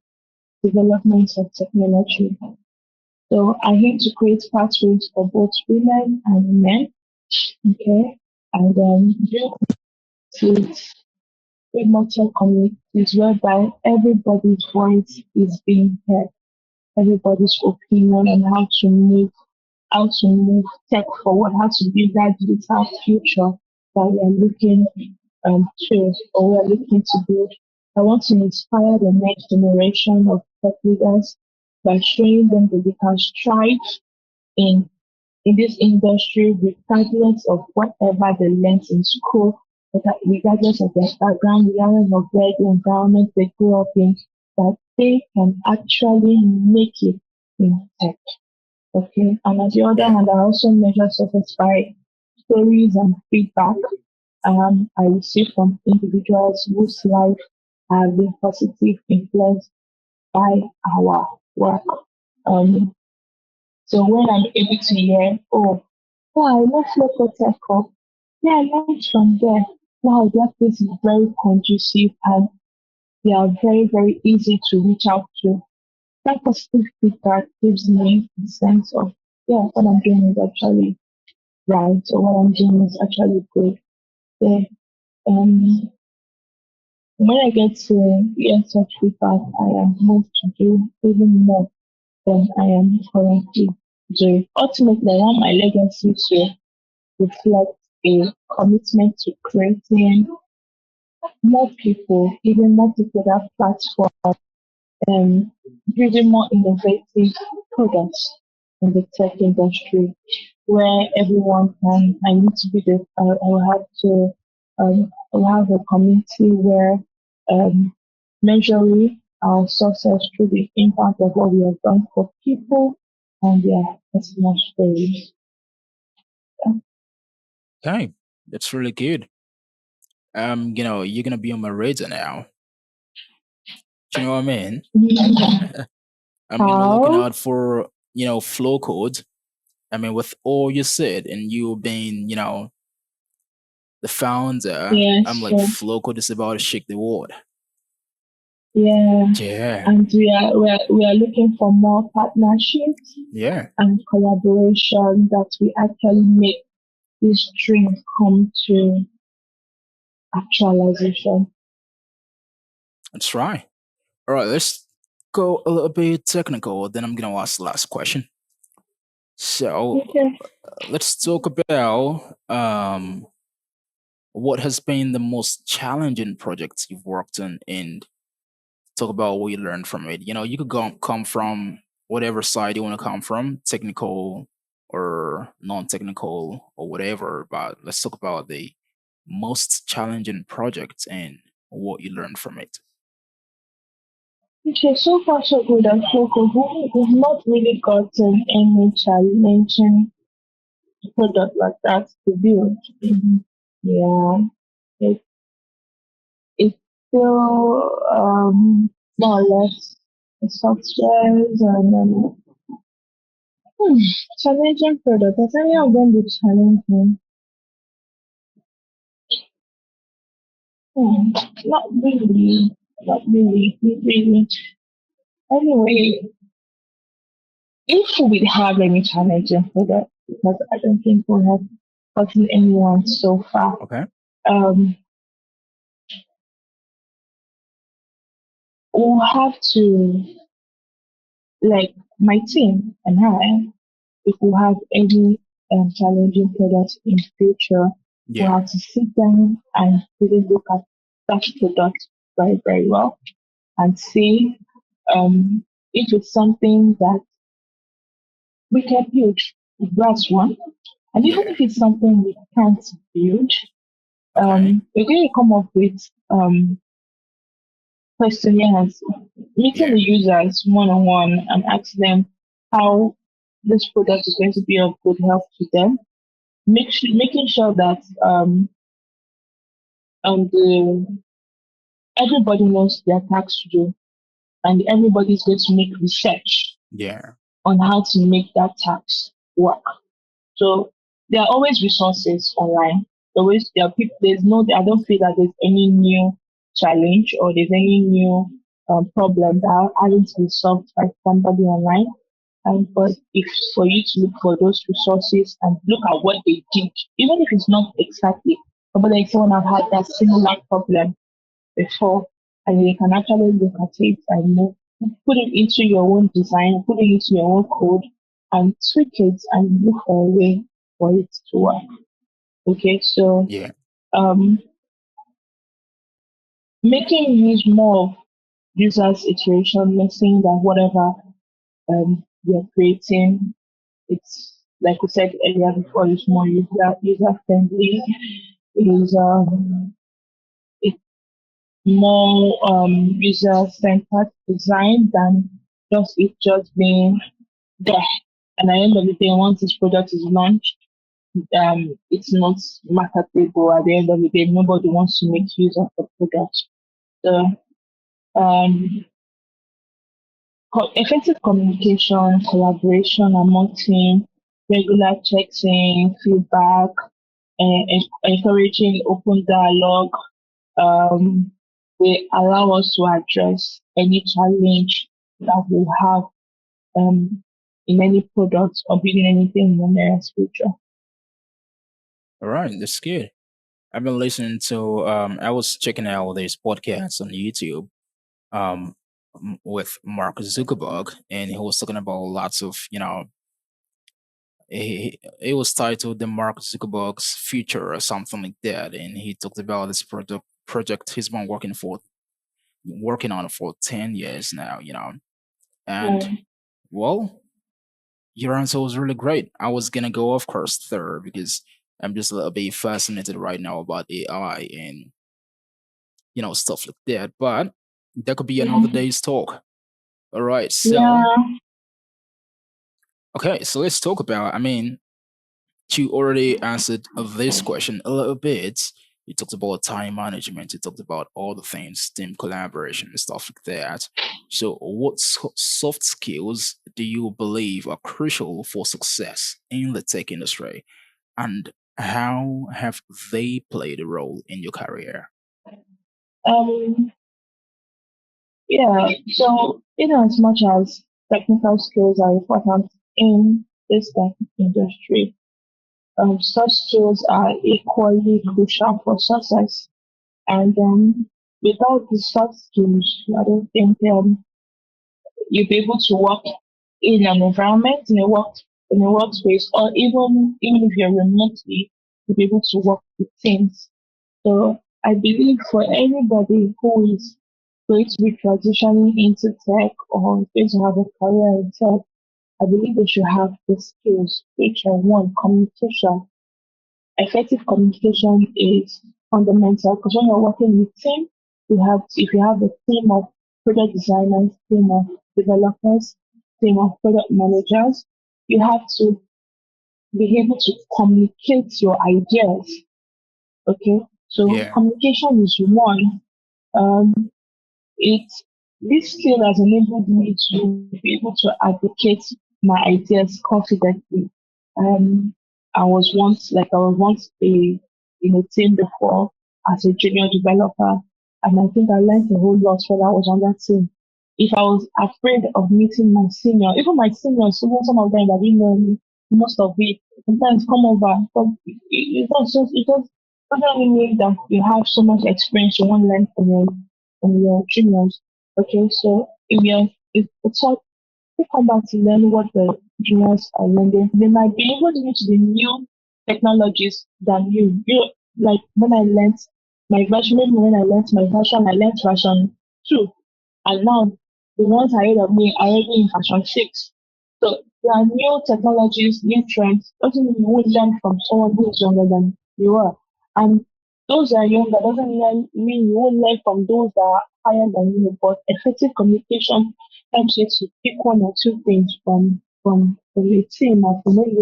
development of technology. So I aim to create pathways for both women and men, okay, and build with immortal communities whereby everybody's voice is being heard, everybody's opinion on how to move tech forward, how to build that digital future that we are looking to or we are looking to build. I want to inspire the next generation of tech leaders by showing them that they can strive in in this industry regardless of whatever they learned in school, regardless of their background, regardless of where the environment they grew up in, that they can actually make it in tech. Okay. And on the other Yeah. hand, I also measure success by stories and feedback I receive from individuals whose life have been positive influenced by our work. Um, so when I'm able to hear, wow, I love Flowcode Tech Hub. Yeah, I learned from there. Wow, that place is very conducive and they are very, very easy to reach out to. That positive feedback gives me the sense of, yeah, what I'm doing is actually right? So what I'm doing is actually good. So um, when I get to get such feedback, I am moved to do even more than I am currently doing. Ultimately, I want my legacy to reflect a commitment to creating more people, giving more people that platform, and building more innovative products in the tech industry where everyone can. I need to be the. I will have to. I will have a community where measuring our success through the impact of what we have done for people and their personal stories. Okay, that's really good. You're gonna be on my radar now. Do you know what I mean? Yeah. I'm gonna be looking How? out for flow code. I mean, with all you said, and you being the founder, Yeah, I'm like sure. flow code is about to shake the world. Yeah. Yeah, And we are looking for more partnerships yeah, and collaboration that we actually make this dream come to actualization. that's right. All right, let's go a little bit technical. Then I'm gonna ask the last question. So Okay. let's talk about what has been the most challenging projects you've worked on, and talk about what you learned from it. You could come from whatever side you want to come from, technical or non-technical or whatever. But let's talk about the most challenging project and what you learned from it. Okay, so far so good at Flowcode. We've not really gotten any challenging product like that to build. Yeah, it, it's still more or less the softwares and hmm, challenging product. Has any of them been challenging? Hmm, not really. Not really. Not really. Anyway, if we have any challenging product, because I don't think we have gotten anyone so far, Okay. um, we'll have to, like my team and I, if we have any challenging products in future, we'll Yeah. have to sit down and really look at that product very, very well and see if it's something that we can build. That's one. And even Yeah. if it's something we can't build, Okay. we're going to come up with questionnaires, meeting Yeah. the users one on one and ask them how this product is going to be of good help to them. Making sure that the, everybody knows their task to do and everybody's going to make research Yeah. on how to make that task work. So there are always resources online. Always there are people. There's no. I don't feel that there's any new challenge or there's any new problem that hasn't been solved by somebody online. And but if for you to look for those resources and look at what they did, even if it's not exactly, but like someone have had that similar problem before, and you can actually look at it and put it into your own design, put it into your own code, and tweak it and look for a way for it to work. Okay, so Yeah. um, making use more of users' iteration, means saying that whatever you're creating, it's like we said earlier before, it's more user friendly, is it's more user centered design than just being there. And at the end of the day, once this product is launched, it's not marketable. At the end of the day, nobody wants to make use of the product. So, um, effective communication, collaboration among team, regular checks in, feedback, encouraging open dialogue, um, will allow us to address any challenge that we have um, in any product or building anything in the near future. All right, that's good. I've been listening to I was checking out these podcasts on YouTube with Mark Zuckerberg, and he was talking about lots of, it was titled the Mark Zuckerberg's future or something like that, and he talked about this project he's been working on for 10 years now, and Yeah, well, your answer was really great. I was gonna go off course there because I'm just a little bit fascinated right now about AI and stuff like that. But that could be another yeah, day's talk. All right, so yeah. okay, so let's talk about. I mean, you already answered this question a little bit. You talked about time management. You talked about all the things, team collaboration and stuff like that. So, what soft skills do you believe are crucial for success in the tech industry, and how have they played a role in your career? Um, yeah. So, as much as technical skills are important in this tech industry, such skills are equally crucial for success. And without the soft skills, I don't think you'll be able to work in an environment, in a workspace, or even if you're remotely, you'll be able to work with teams. So I believe for anybody who is going to be transitioning into tech or is going to have a career in tech, I believe they should have the skills, which are one, communication. Effective communication is fundamental because when you're working with team, if you have a team of product designers, team of developers, team of product managers, you have to be able to communicate your ideas. Okay, so Yeah, communication is one. Um, it This skill has enabled me to be able to advocate my ideas confidently. Um, I was once in a team before as a junior developer, and I think I learned a whole lot while I was on that team. If I was afraid of meeting my senior, even my seniors, even some of them that didn't know me, most of it sometimes come over. But it doesn't really mean that you have so much experience you won't learn from your juniors. Okay, so if it's all they come back to learn what the juniors are learning, they might be able to use the new technologies than you. You like when I learned maybe when I learned version 2. And now the ones ahead of me are already in version 6. So there are new technologies, new trends. Doesn't mean you won't learn from someone who is younger than you are. And those that are younger mean you won't learn from those that are higher than you. But effective communication helps you to pick one or two things from a team or from when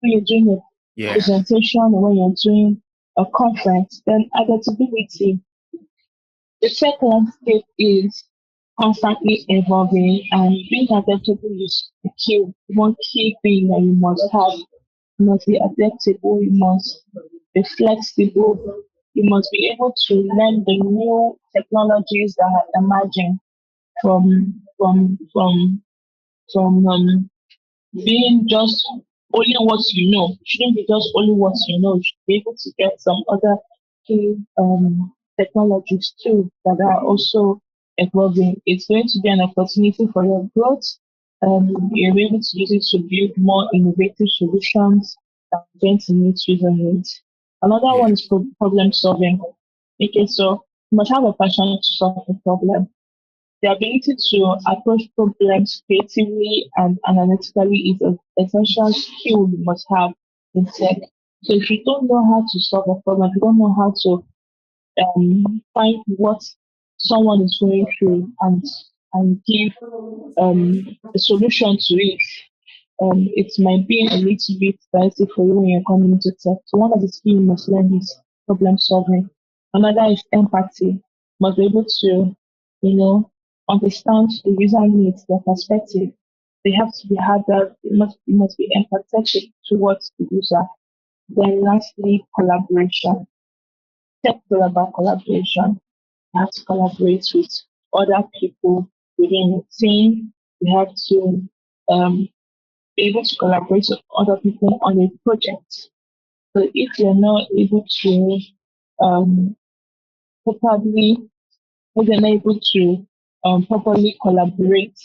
you're doing a yeah, presentation or when you're doing a conference. Then adaptability, the second step is constantly evolving, and being adaptable is the key, one key thing that you must have. You must be adaptable, you must be flexible, you must be able to learn the new technologies that are emerging from being just only what you know. It shouldn't be just only what you know. You should be able to get some other key technologies too that are also evolving. It's going to be an opportunity for your growth. You're able to use it to build more innovative solutions that are going to meet user needs. Another one yeah, is problem solving. Okay, so you must have a passion to solve a problem. The ability to approach problems creatively and analytically is an essential skill you must have in tech. So if you don't know how to solve a problem, if you don't know how to find what someone is going through and give a solution to it, it might be a little bit dicey for you when you're coming into tech. So one of the skills you must learn is problem solving. Another is empathy. Must be able to, you know, understand the user needs, their perspective. They have to be harder. You must be empathetic towards the user. Then lastly, collaboration. Tech is all about collaboration. You have to collaborate with other people within a team. You have to um, be able to collaborate with other people on a project. So if you're not able to um, properly, if you're not able to properly collaborate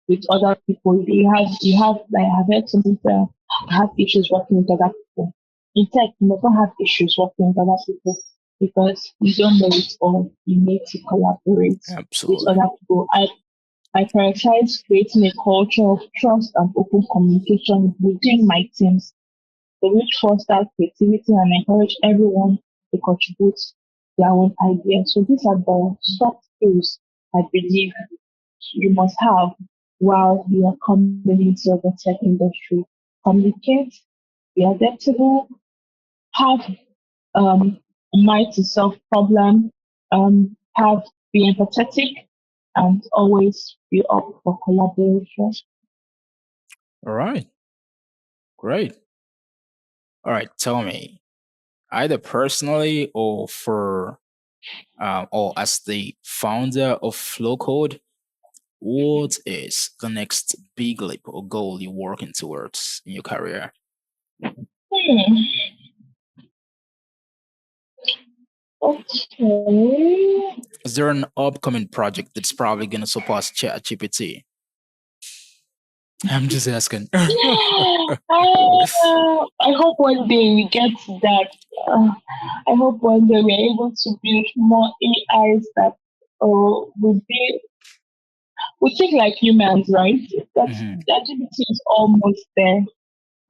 with other people, you have like I've heard some people have issues working with other people. In tech, you must not have issues working with other people because you don't know it all. You need to collaborate with Absolutely. other people. I prioritize creating a culture of trust and open communication within my teams, so which foster creativity and encourage everyone to contribute their own ideas. So these are the soft skills I believe you must have while you are coming into the tech industry. Communicate, be adaptable, have a mind to solve problem, have be empathetic, and always be up for collaboration. All right. Great. All right. Tell me, either personally or as the founder of Flowcode, what is the next big leap or goal you're working towards in your career? Hmm. Okay. Is there an upcoming project that's probably gonna surpass ChatGPT? I'm just asking. I hope one day we get that. Uh, I hope one day we're able to build more AIs that will think like humans, right? Mhm. That GPT is almost there.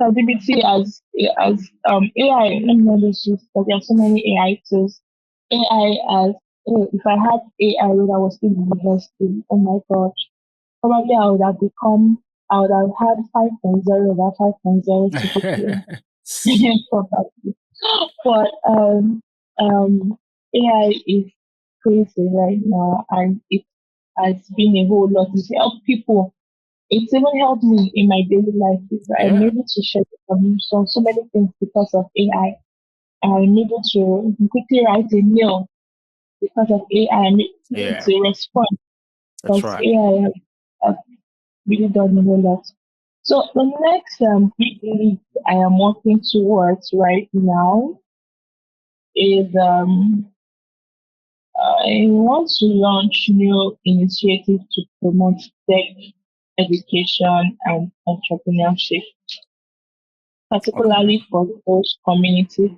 ChatGPT as AI. Let me not just use because there are so many AI tools. AI as if I had AI when I was in university, oh my god, probably I would have had 5.0 over 5.0 GPA. Probably. But AI is crazy right now, and it has been a whole lot. It's helped people. It's even helped me in my daily life. I'm Yeah. able to share so many things because of AI. I'm able to quickly write a mail because of AI. I'm able Yeah. to respond That's because right. AI has really done a whole lot. So the next big leap I am working towards right now is I want to launch new initiatives to promote tech education and entrepreneurship, Okay. particularly for those communities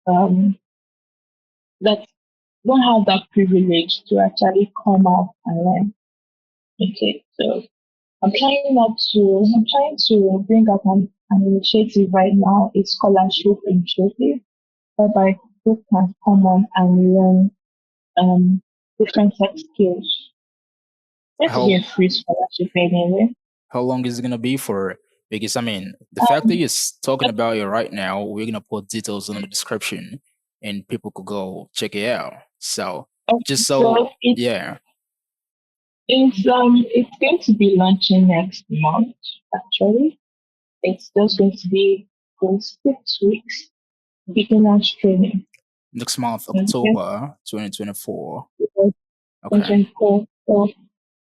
um, that don't have that privilege to actually come out and learn. Okay, so I'm trying to bring up an initiative right now, a scholarship initiative, whereby people can come on and learn um, different tech skills. It's going to be a How free scholarship anyway. how long is it gonna be for? Because I mean, the fact that you're talking about it right now, we're gonna put details in the description, and people could go check it out. So just so So yeah. it's going to be launching next month. Actually, it's just going to be for 6 weeks beginners training. Next month, Okay, October 2024. so Okay. so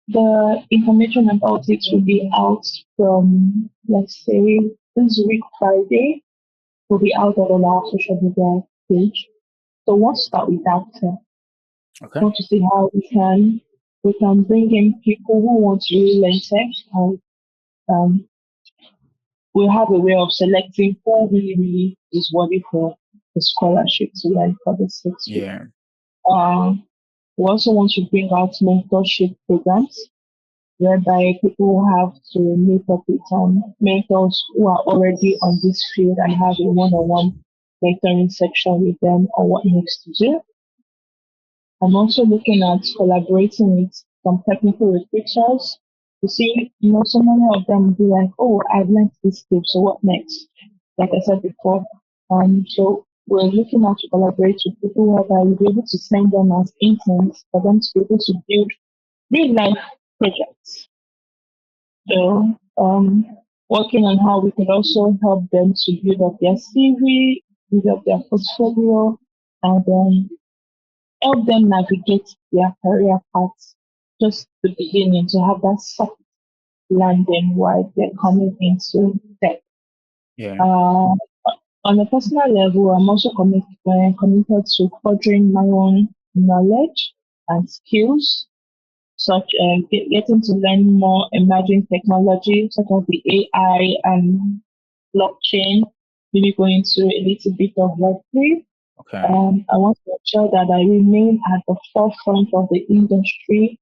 the information about it will be out from let's say this week Friday. Will be out on our social media page. So we'll start with that. Okay. Want to see how we can bring in people who want to really learn tech, and um, we'll have a way of selecting who really is worthy for the scholarship to learn for the 6 weeks. Yeah. Um, we also want to bring out mentorship programs whereby people have to meet up with mentors who are already on this field and have a one-on-one mentoring section with them on what next to do. I'm also looking at collaborating with some technical recruiters to see, so many of them will be like, oh, I've learned this skill, so what next? Like I said before. So we're looking at to collaborate with people whereby we'll be able to send them as interns for them to be able to build real life projects. So working on how we could also help them to build up their CV, build up their portfolio, and help them navigate their career paths just the beginning to have that soft landing while they're coming into tech. Yeah. Uh, On a personal level, I'm also committed to furthering my own knowledge and skills, getting to learn more emerging technology such as the AI and blockchain, maybe going to a little bit of Web3. Okay. I want to ensure that I remain at the forefront of the industry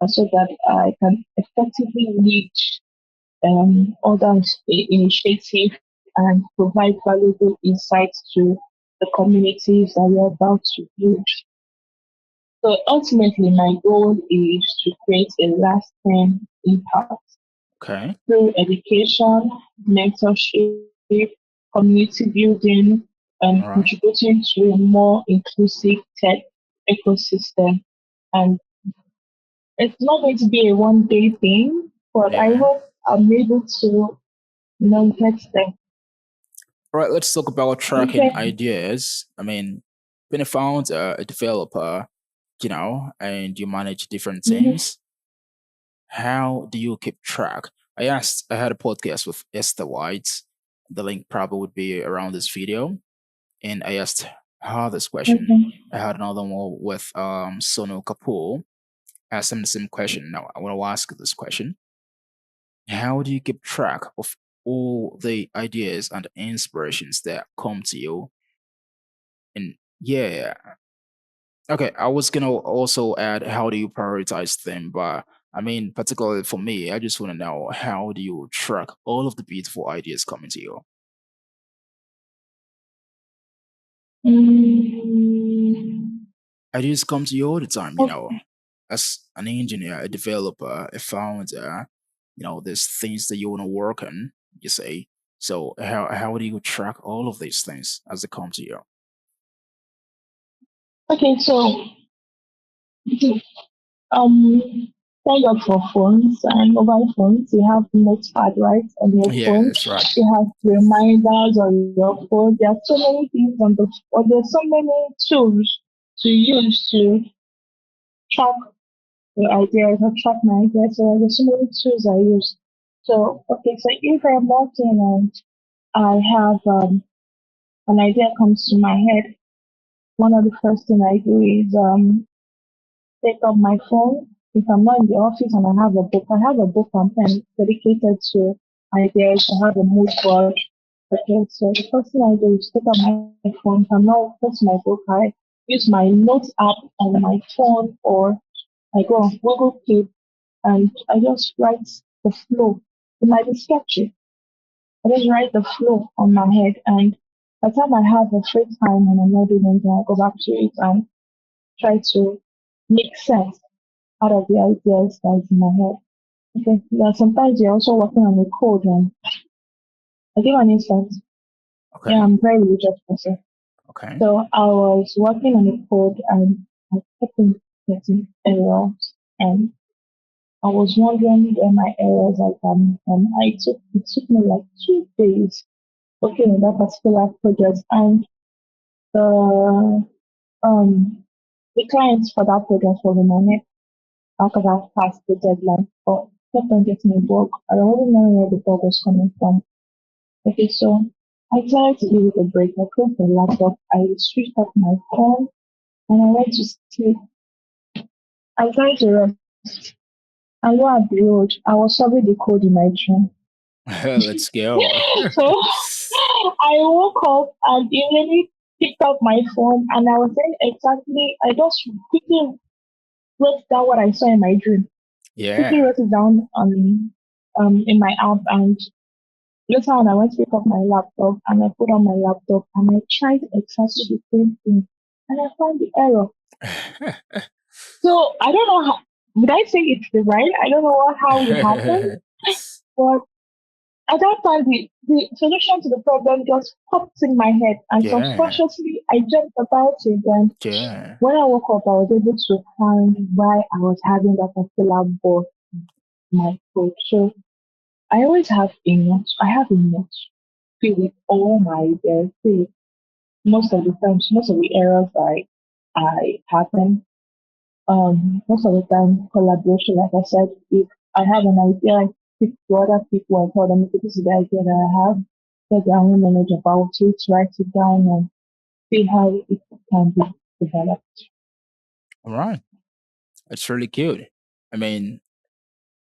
so that I can effectively lead other initiatives and provide valuable insights to the communities that we are about to build. So ultimately, my goal is to create a lasting impact Okay. through education, mentorship, community building, and All right. contributing to a more inclusive tech ecosystem. And it's not going to be a one day thing, but I Yeah. hope I'm able to, get there. All right. Let's talk about tracking Okay. ideas. I mean, when you found a developer, and you manage different Mhm. teams, how do you keep track? I had a podcast with Esther White. The link probably would be around this video. And I asked her this question. Okay. I had another one with Sonu Kapoor. I asked him the same question. Now I want to ask this question. How do you keep track of all the ideas and inspirations that come to you? And yeah, okay, I was gonna also add how do you prioritize them, but I mean, particularly for me, I just want to know how do you track all of the beautiful ideas coming to you? Mm, Ideas come to you all the time, okay. as an engineer, a developer, a founder, there's things that you want to work on, you say. So how do you track all of these things as they come to you? Okay, so um thank God for phones and mobile phones. You have notepad right on your Yeah, phone. that's right. You have reminders on your phone. There are so many things on the or there's so many tools to use to track your ideas or track my ideas. So there's so many tools I use. So okay, so if I'm working and I have an idea comes to my head, one of the first thing I do is take up my phone. If I'm not in the office and I have a book and pen dedicated to ideas. I have a mood board. Okay, so the first thing I do is take up my phone. If I'm not with my book, I use my notes app on my phone or I go on Google Keep and I just write the flow. It might be sketchy. I just write the flow on my head and by the time I have a free time and I'm not doing anything, I go back to it and try to make sense out of the ideas that's in my head. Okay. Sometimes you're also working on a code and I'll give an instance. Yeah, Okay. I'm a very religious person. Okay. So I was working on a code and I kept on getting errors and I was wondering where my errors are coming from. It took me like 2 days working on that particular project and the um the clients for that project was in my neck because I've passed the deadline. But kept on getting a bug. I wasn't knowing where the bug was coming from. Okay, so I decided to give it a break. I closed the laptop, I switched off my phone, and I went to sleep. I tried to rest, and lo and behold, I was solving the code in my dream. Let's go. So I woke up and immediately picked up my phone, and I was saying exactly. I just quickly wrote down what I saw in my dream. Quickly Yeah. wrote it down on in my app, and later on, I went to pick up my laptop and I put on my laptop and I tried exactly the same thing and I found the error. So I don't know how, would I say it's divine? I don't know how it happened, but at that time, the solution to the problem just popped in my head and Yeah. subconsciously I jumped about it. And Yeah. when I woke up, I was able to find why I was having that particular bug in my code. So I always have a note. I have a note filled with all my ideas, most of the times, most of the errors I happen, most of the time collaboration, like I said, if I have an idea, I speak to other people and tell them, "Okay, this is the idea that I have. get their own knowledge about it, write it down, and see how it can be developed. All right. It's really good. I mean,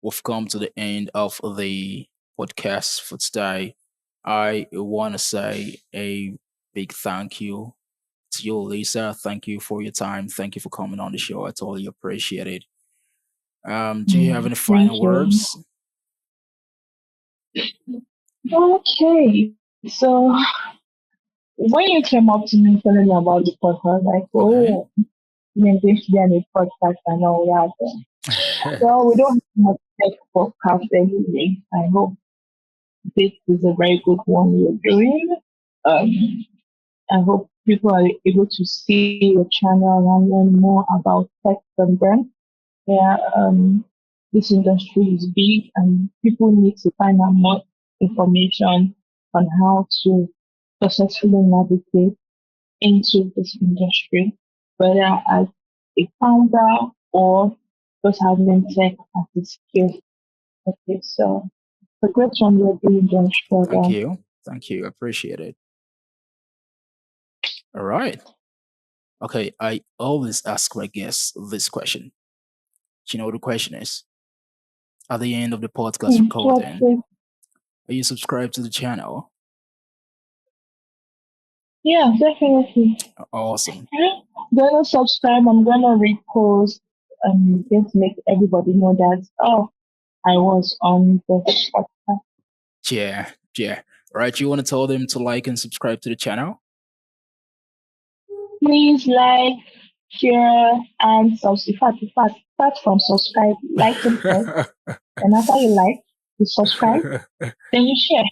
we've come to the end of the podcast for today. I want to say a big thank you to you, Lisa. Thank you for your time. Thank you for coming on the show. I totally appreciate it. Do you have any Thank final you. words? Okay, so when you came up to me telling me about the podcast, like, Okay. oh, you're going to be on a podcast and all that. Well, we don't have tech podcast anyway. I hope this is a very good one you're doing. Um, I hope people are able to see your channel and learn more about tech from them. Yeah, this industry is big and people need to find out more information on how to successfully navigate into this industry, whether as a founder or just having tech as a skill. Okay, so the great one you're doing, Josh, Thank further. you. Thank you. Appreciate it. All right. Okay. I always ask my guests this question. Do you know what the question is? At the end of the podcast What's recording, it? are you subscribed to the channel? Yeah, definitely. Awesome. Gonna subscribe. I'm gonna repost and just make everybody know that I was on the podcast. Yeah. Yeah. All right. You want to tell them to like and subscribe to the channel? Please like, share, and subscribe. In fact, start from subscribe, liking first, and after you like, you subscribe, then you share.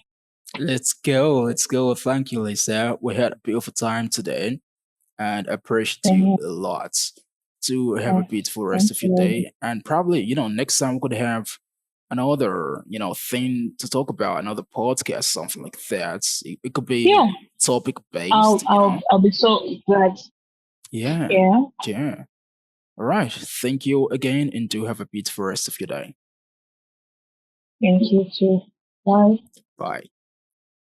Let's go. Let's go. Thank you, Lisa. We had a beautiful time today and I appreciate Then you you a lot. To have a yes, beautiful rest thank of your you. day. And probably, next time we're going to have another, thing to talk about, another podcast, something like that. It could be Yeah, topic I'll based, I'll I'll be so glad. Yeah. Yeah, Yeah. All right. Thank you again and do have a beautiful rest of your day. thank you too. Bye. Bye.